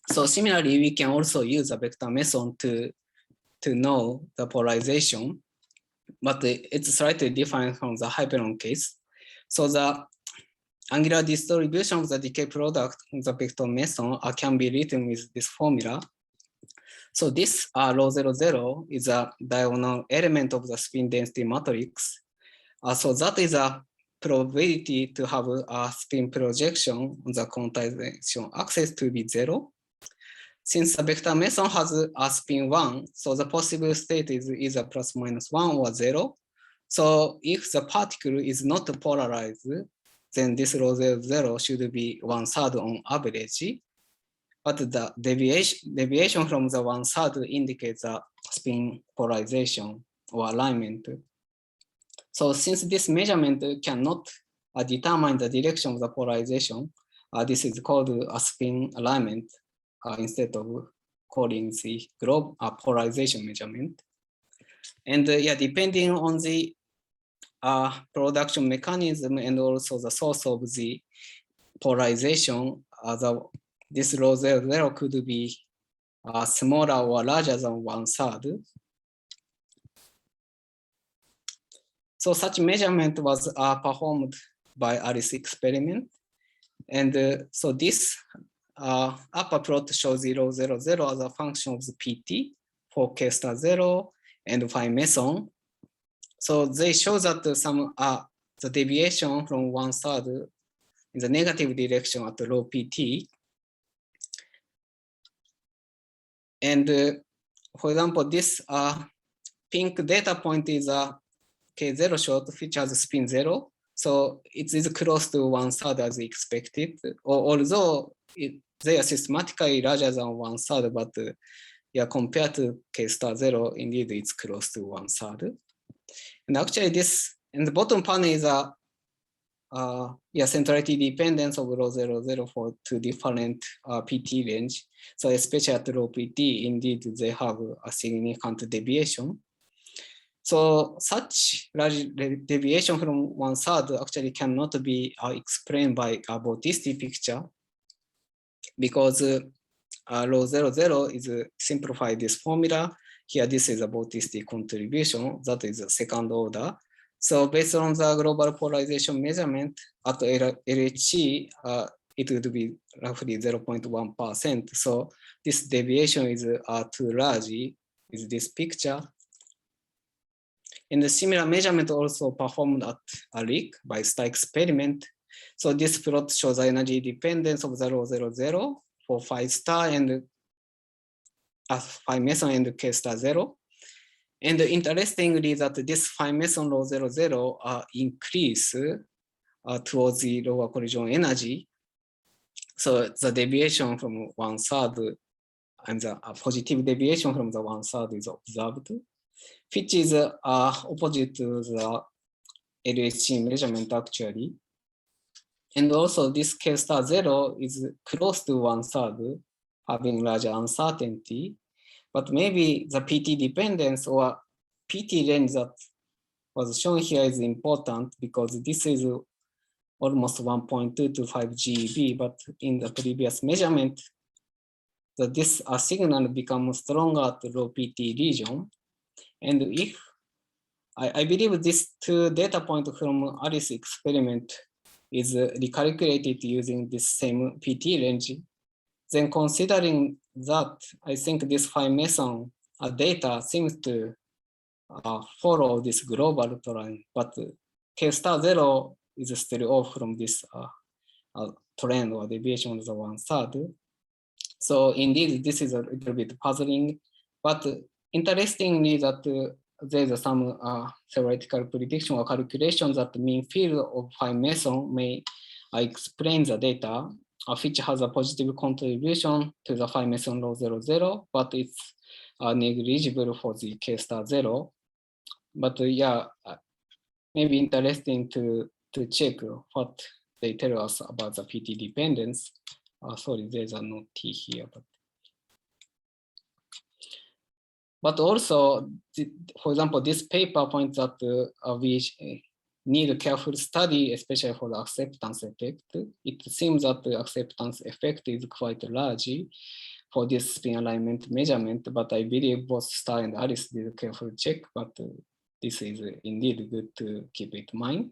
So similarly, we can also use a vector meson to know the polarization, but it's slightly different from the Hyperon case. So the angular distribution of the decay product of the vector meson can be written with this formula. So this rho 00 is a diagonal element of the spin density matrix. So that is a probability to have a spin projection on the quantization axis to be 0. Since the vector meson has a spin 1, so the possible state is either plus minus 1 or 0. So if the particle is not polarized, then this rho 00 should be 1/3 on average. But the deviation from the 1/3 indicates a spin polarization or alignment. So since this measurement cannot determine the direction of the polarization, this is called a spin alignment instead of calling the globe polarization measurement. And depending on the production mechanism and also the source of the polarization, this rho 00 could be smaller or larger than 1/3. So such measurement was performed by RHIC experiment. And so this upper plot shows the rho 00 as a function of the PT for K star 0 and phi meson. So they show that the deviation from 1/3 in the negative direction at low PT. And for example, this pink data point is a K0 short, which has spin 0. So it is close to 1/3 as expected, although they are systematically larger than 1/3, but compared to K star 0, indeed it's close to 1/3. And actually this, in the bottom panel is a centrality dependence of rho 00 for two different PT range. So especially at low PT, indeed they have a significant deviation. So such large deviation from 1/3 actually cannot be explained by a Vorticity picture, because rho 00 is simplified this formula. Here, this is a Vorticity contribution, that is a second order. So based on the global polarization measurement at RHIC, it would be roughly 0.1%. So this deviation is too large with this picture. And the similar measurement also performed at RHIC by star experiment. So this plot shows the energy dependence of the rho 00 for phi star and phi meson and K star 0. And interestingly, that this phi meson rho 00 increase towards the lower collision energy. So the deviation from 1/3 and the positive deviation from the 1/3 is observed, which is opposite to the LHC measurement actually. And also this K star 0 is close to 1/3, having larger uncertainty. But maybe the PT dependence or PT range that was shown here is important because this is almost 1.2 to 5 GeV, but in the previous measurement, this signal becomes stronger at low PT region. And if I believe these two data points from RHIC experiment is recalculated using this same PT range, then considering that, I think this phi meson data seems to follow this global trend, but K star 0 is still off from this trend or deviation of the 1/3. So indeed, this is a little bit puzzling, but interestingly that there's some theoretical prediction or calculation that the mean field of phi meson may explain the data, which has a positive contribution to the phi meson rho 00, but it's negligible for the K star 0. But yeah, maybe interesting to check what they tell us about the PT dependence. Sorry, there's a no T here. But also, for example, this paper points that we need a careful study, especially for the acceptance effect. It seems that the acceptance effect is quite large for this spin alignment measurement, but I believe both Starr and Alice did a careful check, but this is indeed good to keep it in mind.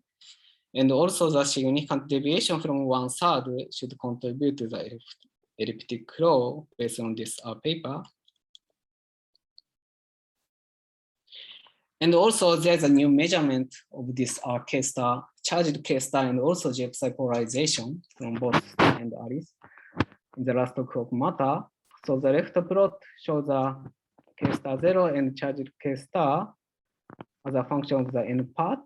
And also the significant deviation from 1/3 should contribute to the elliptic flow based on this paper. And also there's a new measurement of this K star, charged K star, and also J-psi polarization from both Starr and Alice in the last clock matter. So the left plot shows the K star 0 and charged K star as a function of the n part.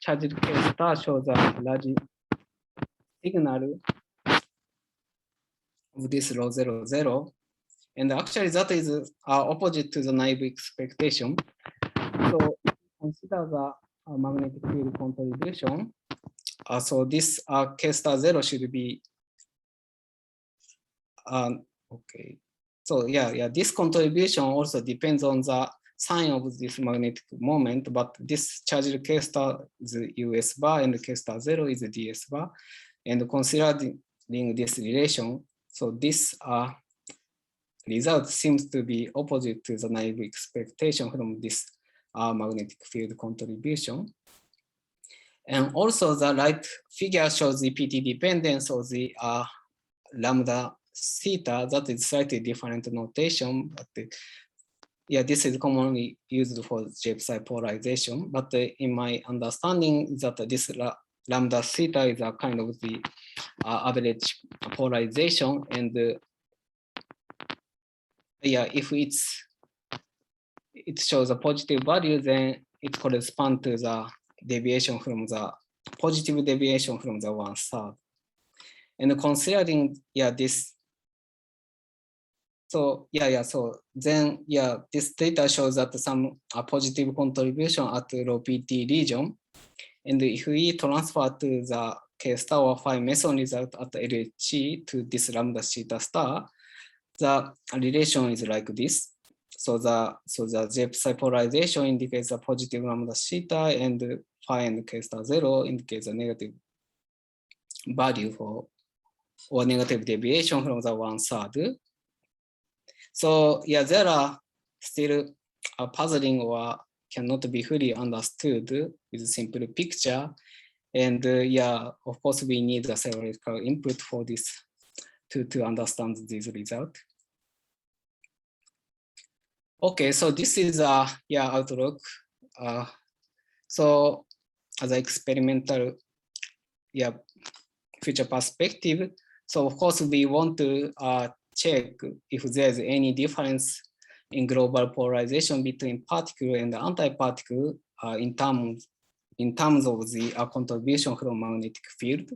Charged K star shows a large signal of this rho 00. And actually that is opposite to the naive expectation. So if you consider the magnetic field contribution, so this K star 0 should be, okay. So yeah, this contribution also depends on the sign of this magnetic moment, but this charged K star is US bar and K star 0 is DS bar. And considering this relation, so this result seems to be opposite to the naive expectation from this magnetic field contribution. And also the right figure shows the PT dependence of the lambda theta. That is slightly different notation, but yeah, this is commonly used for J-psi polarization. But in my understanding that this lambda theta is a kind of the average polarization, and yeah, if it shows a positive value, then it corresponds to the deviation from the positive deviation from the 1/3. And considering this, so so then this data shows that some positive contribution at low PT region, and if we transfer to the K star or phi meson result at LHC to this lambda theta star, the relation is like this. So the J-psi polarization indicates a positive lambda theta, and phi and K star 0 indicates a negative value for or negative deviation from the 1/3. So there are still puzzling or cannot be fully understood with a simple picture. And of course we need a theoretical input for this to understand this result. Okay, so this is outlook. So as an experimental future perspective. So of course we want to check if there's any difference in global polarization between particle and antiparticle in terms of the contribution from magnetic field.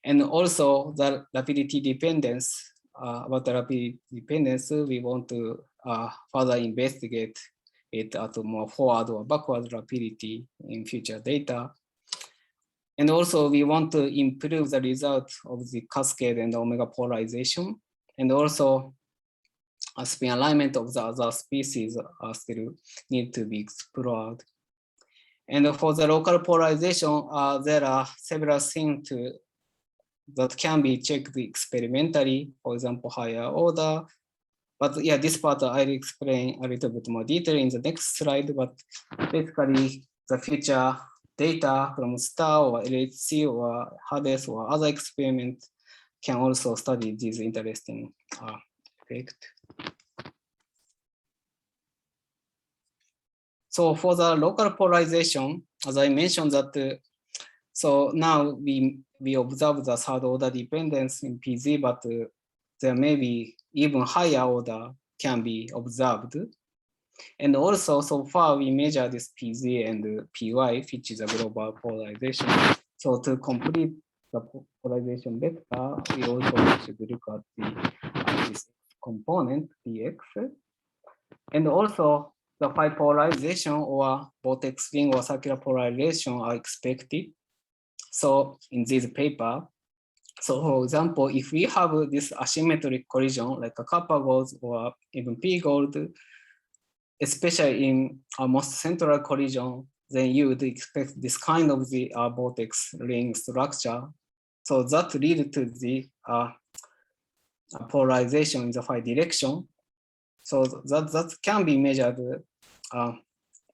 And also the rapidity dependence. About the rapidity dependence, we want to further investigate it at more forward or backward rapidity in future data. And also we want to improve the result of the cascade and omega polarization. And also a spin alignment of the other species still need to be explored. And for the local polarization, there are several things that can be checked experimentally, for example, higher order. But yeah, this part I'll explain a little bit more detail in the next slide, but basically the future data from STAR or LHC or HADES or other experiments can also study these interesting effects. So for the local polarization, as I mentioned that, so now we observe the third order dependence in PZ, but there may be even higher order can be observed. And also, so far we measure this PZ and PY, which is a global polarization. So to complete the polarization vector, we also should look at this component PX. And also the phi polarization or vortex ring or circular polarization are expected. So in this paper, so for example, if we have this asymmetric collision like a copper gold or even P gold, especially in a most central collision, then you would expect this kind of the vortex ring structure. So that leads to the polarization in the phi direction. So that can be measured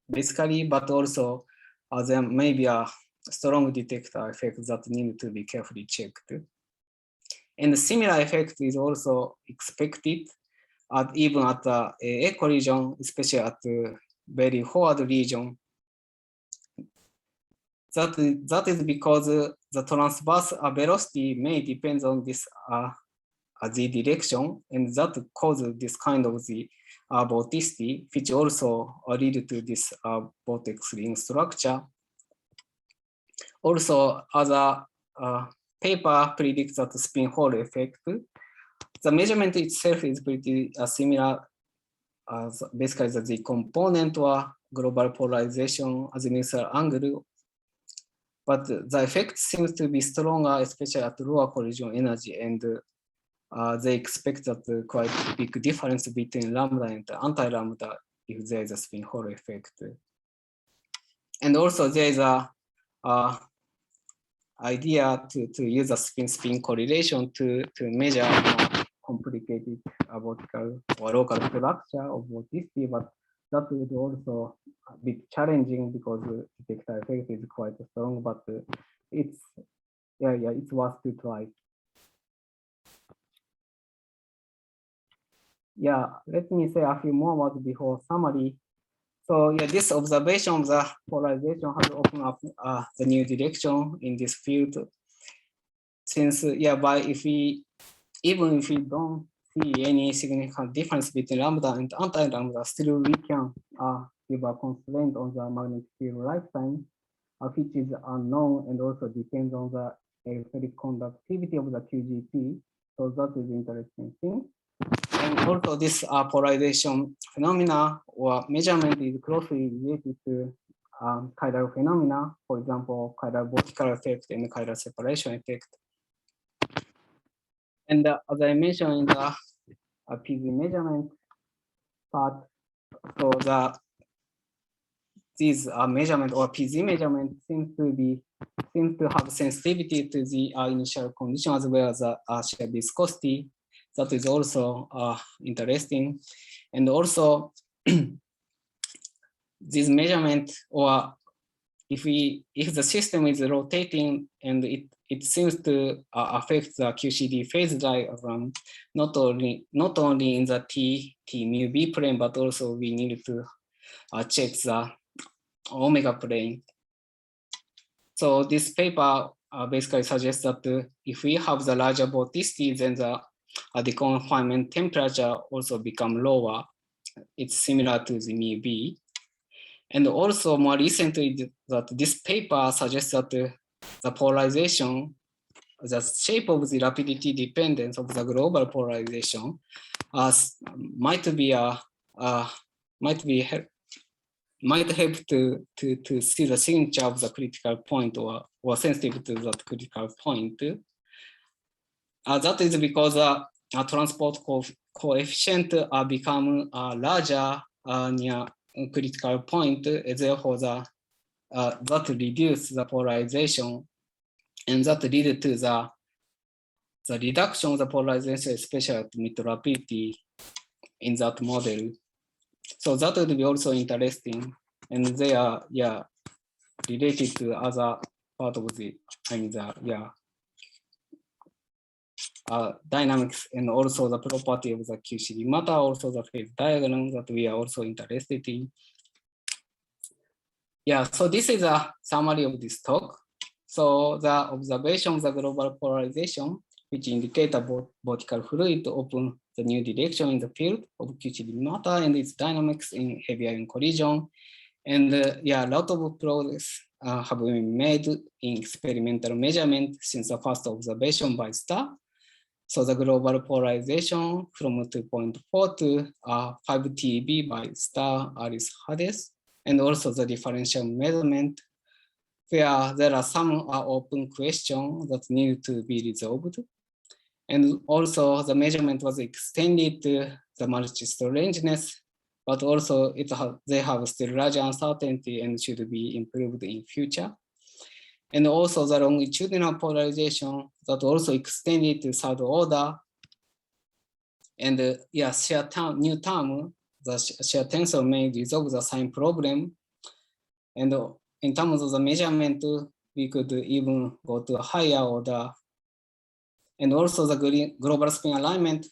basically, but also there may be a strong detector effect that need to be carefully checked. And a similar effect is also expected even at a collision, especially at the very forward region. That is because the transverse velocity may depend on this z direction, and that causes this kind of the vorticity, which also lead to this vortex ring structure. Also, other paper predicts that spin Hall effect. The measurement itself is pretty similar as basically the component or global polarization azimuthal angle, but the effect seems to be stronger, especially at lower collision energy, and they expect that quite big difference between lambda and anti-lambda if there is a spin Hall effect. And also there is a idea to use a spin-spin correlation to measure more complicated vertical or local structure of vorticity, but that would also a bit challenging because the detector effect is quite strong, but it's worth to try. Yeah, let me say a few more words before summary. So yeah, this observation of the polarization has opened up the new direction in this field. Since even if we don't see any significant difference between lambda and anti-lambda, still we can give a constraint on the magnetic field lifetime, which is unknown and also depends on the electric conductivity of the QGP. So that is interesting thing. And also this polarization phenomena or measurement is closely related to chiral phenomena, for example, chiral vertical effect and chiral separation effect. And as I mentioned in the PZ measurement part, so these measurement or PZ measurement seems to have sensitivity to the initial condition as well as shear viscosity. That is also interesting. And also this measurement, or if the system is rotating and it seems to affect the QCD phase diagram, not only in the T mu B plane, but also we need to check the omega plane. So this paper basically suggests that if we have the larger vorticity, then the the confinement temperature also become lower. It's similar to the mu B. And also more recently, that this paper suggests that the polarization, the shape of the rapidity dependence of the global polarization might help to see the signature of the critical point or sensitive to that critical point. That is because transport coefficient become larger near critical point, therefore that reduce the polarization, and that lead to the reduction of the polarization, especially at mid rapidity in that model. So that would be also interesting, and they are related to other part of the dynamics, and also the property of the QCD matter, also the phase diagram that we are also interested in. Yeah, so this is a summary of this talk. So the observation of the global polarization, which indicate a vertical fluid, open the new direction in the field of QCD matter and its dynamics in heavy ion collision. And a lot of progress have been made in experimental measurement since the first observation by star. So the global polarization from 2.4 to 5 TeV by star is hardest, and also the differential measurement, where there are some open questions that need to be resolved. And also the measurement was extended to the multi-strangeness, but also they have still large uncertainty and should be improved in future. And also the longitudinal polarization that also extended to third order. And shear term, new term, the shear tensor may resolve the sign problem. And in terms of the measurement, we could even go to a higher order. And also the global spin alignment.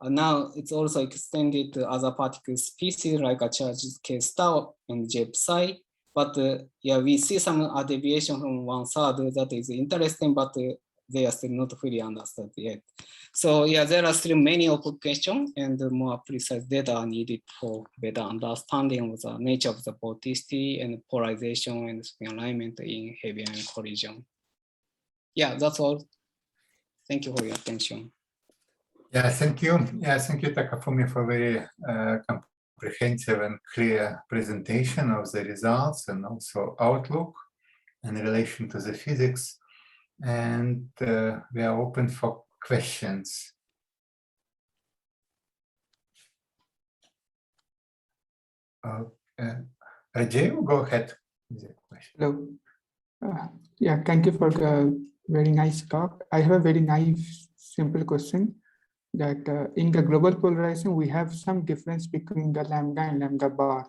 Now it's also extended to other particle species like a charged K star and J psi. But we see some deviation from 1/3 that is interesting, but they are still not fully understood yet. So there are still many open questions, and more precise data are needed for better understanding of the nature of the vorticity and polarization and spin alignment in heavy ion collision. Yeah, that's all. Thank you for your attention.
Yeah, thank you. Yeah, thank you, Takafumi, for very comprehensive and clear presentation of the results and also outlook in relation to the physics. And we are open for questions. Rajiv, go ahead with the question.
Hello. Yeah, thank you for the very nice talk. I have a very nice, simple question. That in the global polarization, we have some difference between the lambda and lambda bar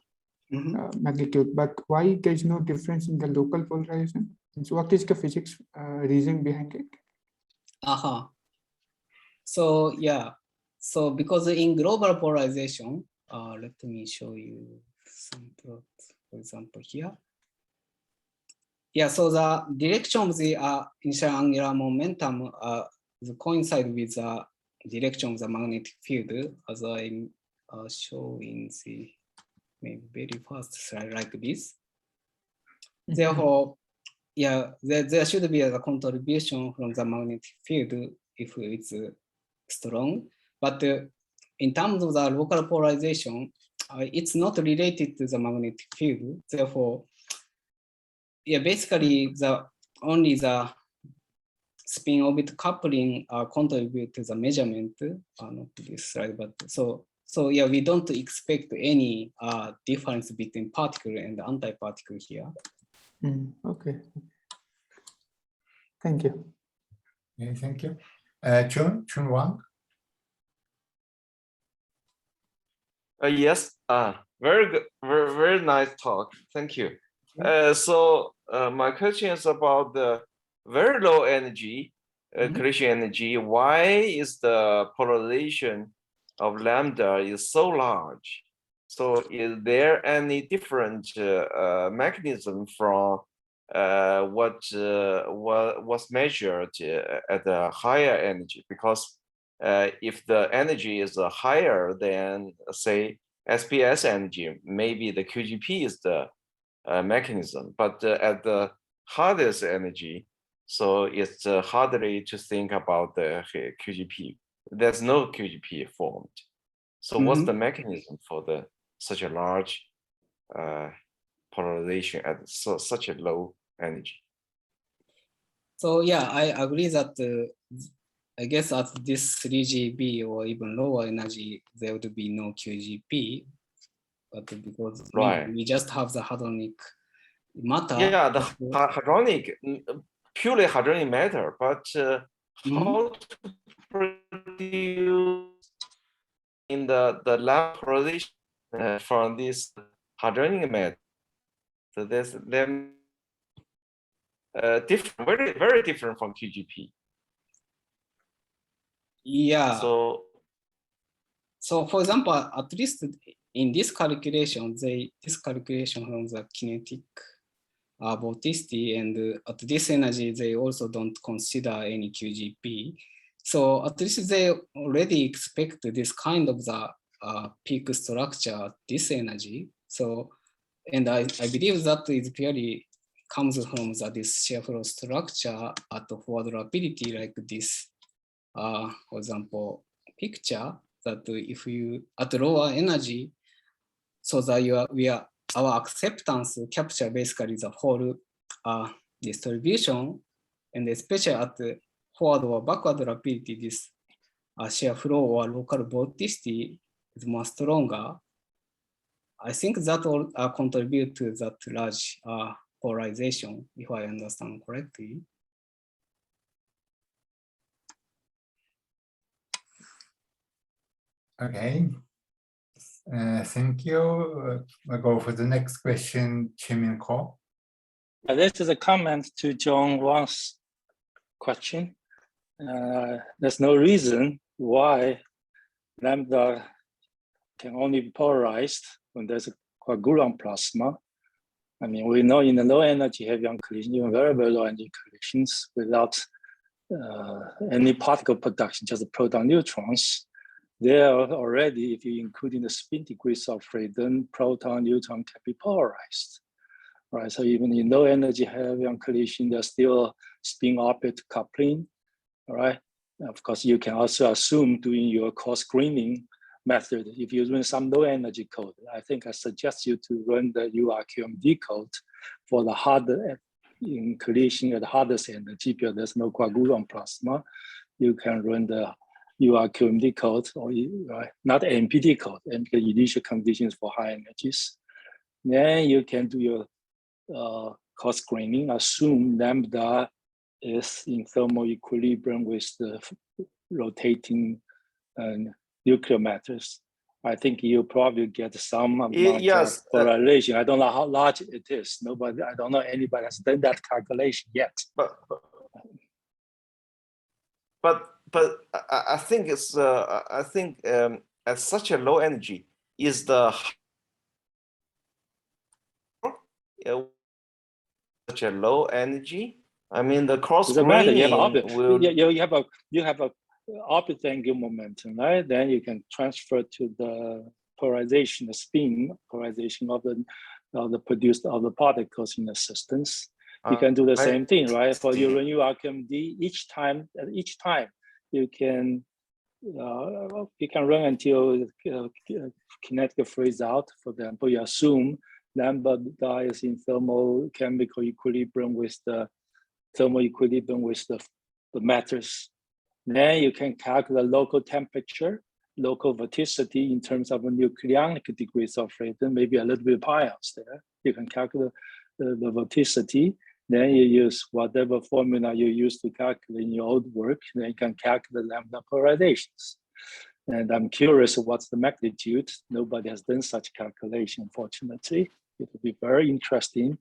magnitude, but why there's no difference in the local polarization? So what is the physics reason behind it?
So so because in global polarization, let me show you some plot, for example, here. Yeah, so the direction of the initial angular momentum coincide with the direction of the magnetic field, as I show in the maybe very first slide like this. Therefore, there should be a contribution from the magnetic field if it's strong. But in terms of the local polarization, it's not related to the magnetic field. Therefore, basically only the spin orbit coupling contribute to the measurement, not this slide, but so we don't expect any difference between particle and antiparticle here.
Okay. Thank you.
Okay, thank you. Chun Wang.
Yes. Very good. Very nice talk. Thank you. So my question is about the very low energy collision energy. Why is the polarization of lambda is so large? So is there any different mechanism from what was measured at a higher energy? Because if the energy is higher than, say, SPS energy, maybe the QGP is the mechanism. But at the hardest energy, so it's hardly to think about the QGP. There's no QGP formed. So what's the mechanism for such a large polarization at such a low energy?
So yeah, I agree that I guess at this 3GeV or even lower energy, there would be no QGP, but because we just have the hadronic matter.
Yeah, the hadronic, purely hadronic matter, but how to produce in the lab polarization from this hadronic matter? So there's them different, very different from QGP.
Yeah.
So
for example, at least in this calculation, this calculation from the kinetic vorticity, and at this energy, they also don't consider any QGP. So at least they already expect this kind of the peak structure at this energy. So, and I believe that is purely comes from this shear flow structure at the forward rapidity like this. For example, picture that if you at lower energy, so that our acceptance capture basically the whole distribution, and especially at the forward or backward rapidity, this shear flow or local vorticity is more stronger. I think that all contribute to that large polarization, if I understand correctly.
Okay, thank you. I'll go for the next question, Chimin Ko.
This is a comment to John Wang's question. There's no reason why lambda can only be polarized when there's a quark-gluon plasma. I mean, we know in the low energy heavy-ion collision, even very, very low energy collisions without any particle production, just proton neutrons, there already, if you include in the spin degrees of freedom, proton, neutron can be polarized, right? So even in low energy heavy-ion collision, there's still spin orbit coupling, all right? Of course, you can also assume doing your cross-screening method. If you run some low energy code, I think I suggest you to run the URQMD code for the harder in collision at the hardest energy, because there's no quark-gluon plasma. You can run the URQMD code, or not MPD code, and the initial conditions for high energies. Then you can do your cross screening, assume lambda is in thermal equilibrium with the rotating nuclear matters. I think you probably get some amount of polarization. I don't know how large it is. I don't know anybody has done that calculation yet.
But I think it's at such a low energy is the such a low energy. I mean, the cross screening
you have a orbital angular momentum, right? Then you can transfer to the polarization, the spin polarization of the produced of the particles in the systems. You can do the same thing, right? For your URQMD, each time you can run until kinetic freeze out. For example, you assume lambda is in thermochemical equilibrium with the matters. Then you can calculate local temperature, local vorticity in terms of nucleonic degrees of freedom, maybe a little bit of pions there. You can calculate the vorticity. Then you use whatever formula you used to calculate in your old work. Then you can calculate lambda polarizations. And I'm curious what's the magnitude. Nobody has done such calculation, fortunately. It would be very interesting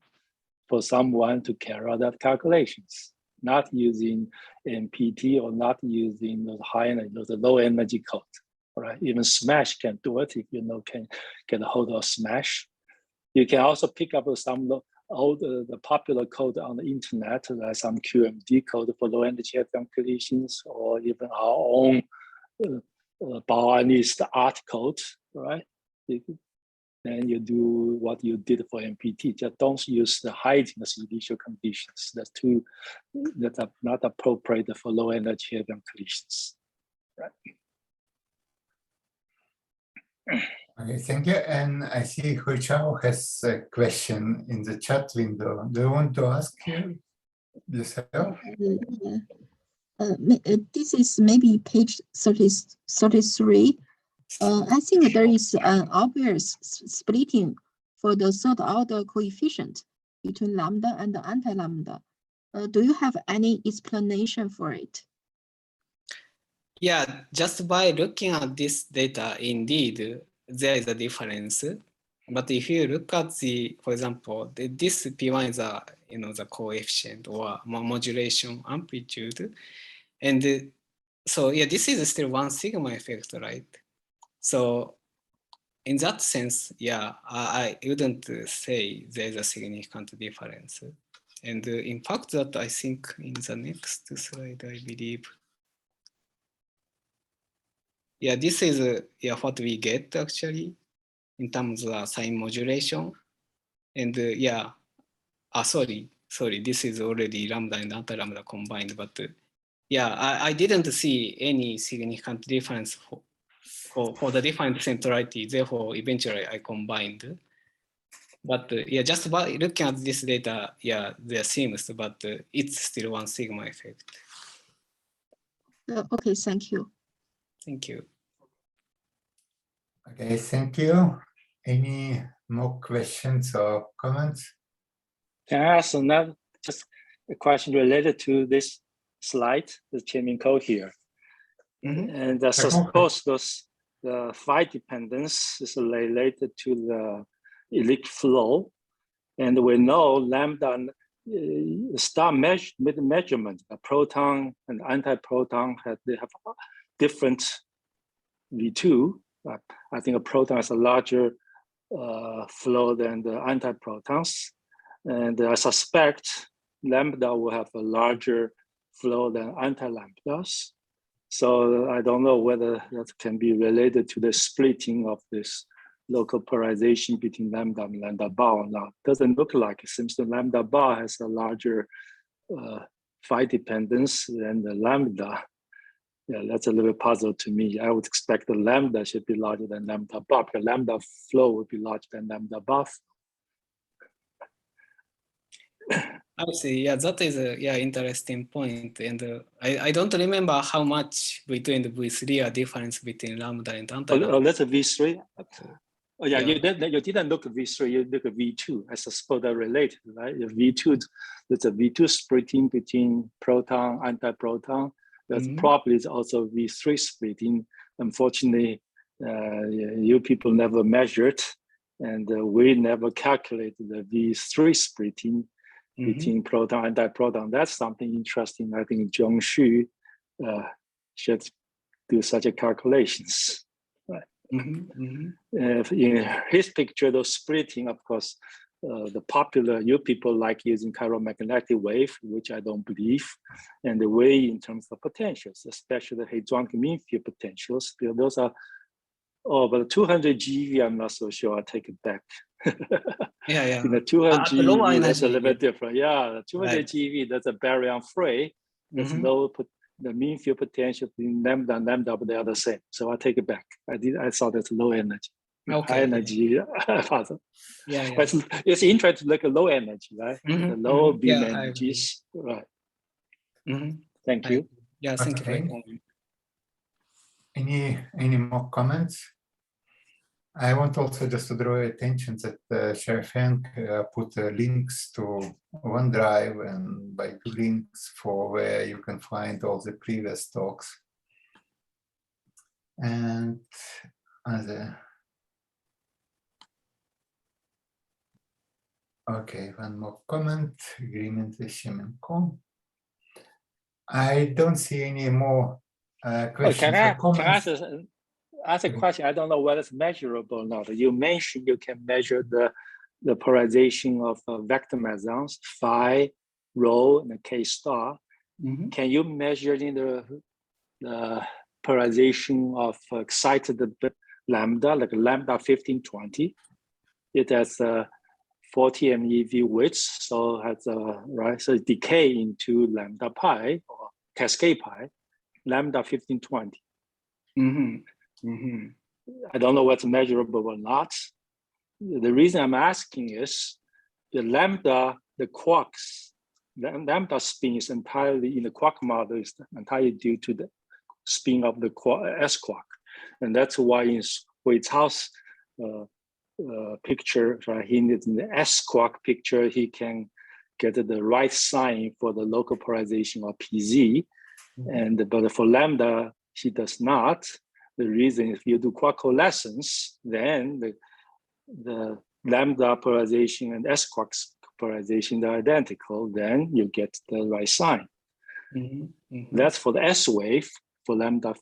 for someone to carry out that calculations, not using MPT or not using those high energy, those low energy code. All right, even SMASH can do it if you can get a hold of SMASH. You can also pick up some the popular code on the internet, like some QMD code for low energy heavy-ion collisions, or even our own Bauanist article, right? Then you do what you did for MPT. Just don't use the hiding as initial conditions. That are not appropriate for low energy hadron collisions. Right.
Okay, thank you. And I see Hui Chao has a question in the chat window. Do you want to ask him yourself?
This is maybe page 33. I think there is an obvious splitting for the third order coefficient between lambda and the anti-lambda. Do you have any explanation for it?
Yeah, just by looking at this data, indeed, there is a difference. But if you look at for example, this P1 is the coefficient or modulation amplitude, and so yeah, this is still 1 sigma effect, right? So in that sense, yeah, I wouldn't say there's a significant difference. And in fact, that I think in the next slide, I believe. Yeah, this is what we get actually in terms of sign modulation. And yeah, sorry, this is already lambda and anti-lambda combined, but yeah, I didn't see any significant difference for the different centrality. Therefore, eventually I combined. But yeah, just by looking at this data, yeah, they're seamless, but it's still 1 sigma effect.
Okay, thank you.
Thank you.
Okay, thank you. Any more questions or comments?
Can I ask another, just a question related to this slide, the Chairman code here? And so suppose the phi dependence is related to the electric flow, and we know lambda star measurement, a proton and anti-proton they have different V2. I think a proton has a larger flow than the anti-protons, and I suspect lambda will have a larger flow than anti-lambdas. So I don't know whether that can be related to the splitting of this local polarization between lambda and lambda bar. Now, it doesn't look like it. Seems the lambda bar has a larger phi dependence than the lambda. Yeah, that's a little puzzle to me. I would expect the lambda should be larger than lambda bar, because lambda flow would be larger than lambda bar.
I see. Yeah, that is a interesting point. And I don't remember how much between the V3 are difference between lambda and anti-lambda.
Oh, that's a V3. Oh yeah, you didn't look at V3. You look at V2. I suppose they're related, right? V2, there's a V2 splitting between proton, anti-proton. There's probably also V3 splitting. Unfortunately, you people never measured, and we never calculated the V3 splitting between proton and anti-proton. That's something interesting. I think Zhong Xu should do such a calculations. Right. In his picture, the splitting, of course, the popular, you people like using chiromagnetic wave, which I don't believe, and the way in terms of potentials, especially the hadronic mean field potentials, those are, but 200 GeV, I'm not so sure. I'll take it back.
Yeah.
In the 200 GeV, that's a little bit different. Yeah, 200 GeV, that's a baryon free. There's no the mean field potential between lambda and lambda, but they are the same. So I take it back. I thought that's low energy.
Okay.
High energy puzzle.
Yeah.
But it's interesting to look at low energy, right? The low beam energies, right? Thank you.
Yeah, thank you for your comment.
Any more comments? I want also just to draw your attention that Sherry Feng put links to OneDrive and by links for where you can find all the previous talks. And okay, one more comment. Agreement with Shemenko. I don't see any more questions or comments.
Can I ask a question? I don't know whether it's measurable or not. You mentioned you can measure the polarization of vector mesons, phi, rho, and k star. Can you measure in the polarization of excited lambda, like lambda 1520. It has 40 MeV width, so has so decay into lambda pi or cascade pi, lambda 1520. I don't know what's measurable or not. The reason I'm asking is the lambda, the quarks, the lambda spin is entirely in the quark model is entirely due to the spin of the S quark. And that's why in Huichao's picture, right, in the S quark picture, he can get the right sign for the local polarization of PZ. But for lambda, he does not. The reason if you do quark coalescence, then the lambda polarization and S quark polarization are identical, then you get the right sign. That's for the S wave, for lambda,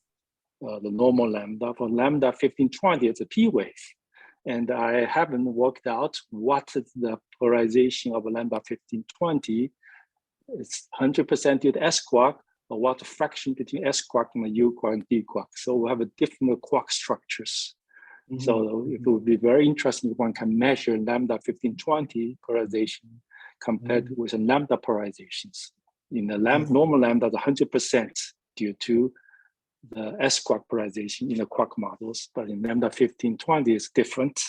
the normal lambda. For lambda 1520, it's a P wave. And I haven't worked out what is the polarization of a lambda 1520. It's 100% due to S quark, or what fraction between S quark and U quark and D quark. So we have a different quark structures. So it would be very interesting if one can measure lambda 1520 polarization compared with the lambda polarizations. In the normal lambda, the 100% due to the S quark polarization in the quark models, but in lambda 1520 it's different.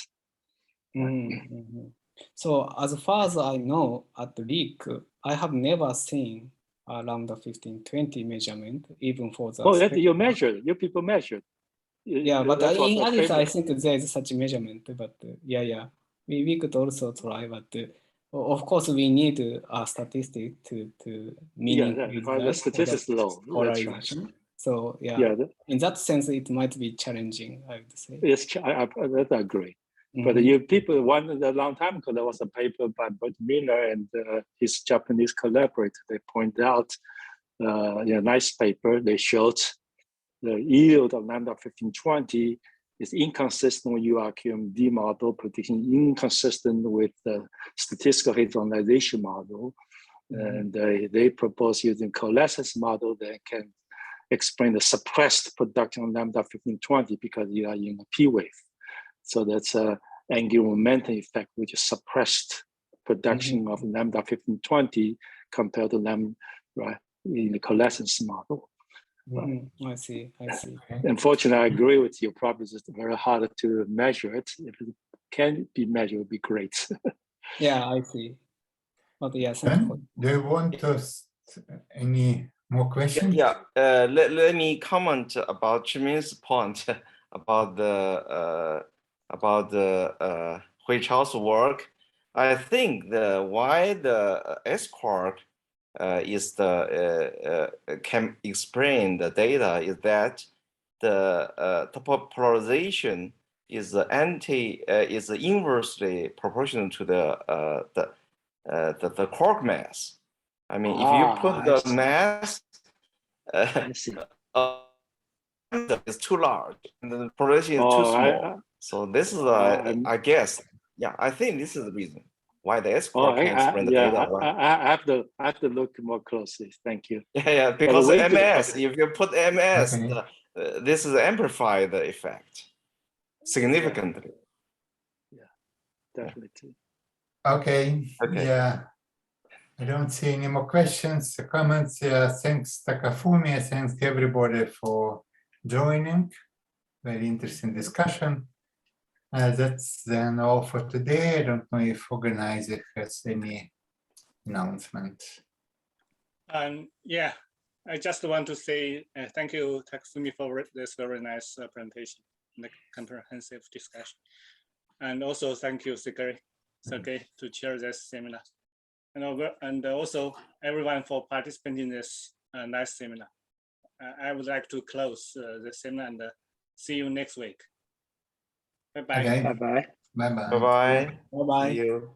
So as far as I know, at the RHIC, I have never seen a lambda 1520 measurement, even for the.
Oh, that you measured, you people measured.
Yeah, but in Alice, I think there is such a measurement, but we could also try, but of course we need a statistic to mean
the statistics low.
Polarization. Right. So in that sense, it might be challenging, I would say.
Yes, I agree. But you people, a long time ago, there was a paper by Bert Miller and his Japanese collaborator. They pointed out, nice paper. They showed the yield of lambda 1520 is inconsistent with URQMD model, prediction inconsistent with the statistical hadronization model. And they propose using coalescence model that can explain the suppressed production of lambda 1520 because you are in a P wave. So that's an angular momentum effect, which is suppressed production of lambda 1520 compared to lambda, right, in the coalescence model.
I see.
Unfortunately, I agree with you. Probably it's very hard to measure it. If it can be measured, it would be great.
Yeah, I see. But yeah,
do you want us any more questions?
Let me comment about Chimin's point about the Huichao's work. I think why the S quark can explain the data is that the polarization is inversely proportional to the quark mass. I mean, if you put the mass, it's too large and the polarization is too small. So this is, I guess, I think this is the reason why the S quark can explain the data.
I have to look more closely. Thank you.
Because MS, if you put MS, this is amplify the effect significantly.
Definitely.
Okay. I don't see any more questions, comments. Thanks, Takafumi. Thanks everybody for joining. Very interesting discussion. That's then all for today. I don't know if organizer has any announcement.
I just want to say thank you, Takafumi, for this very nice presentation and the comprehensive discussion. And also thank you, Sergey, to chair this seminar. And also everyone for participating in this nice seminar. I would like to close the seminar and see you next week. Bye-bye.
Okay.
Bye-bye.
Bye-bye.
Bye-bye.
Bye-bye.
See you.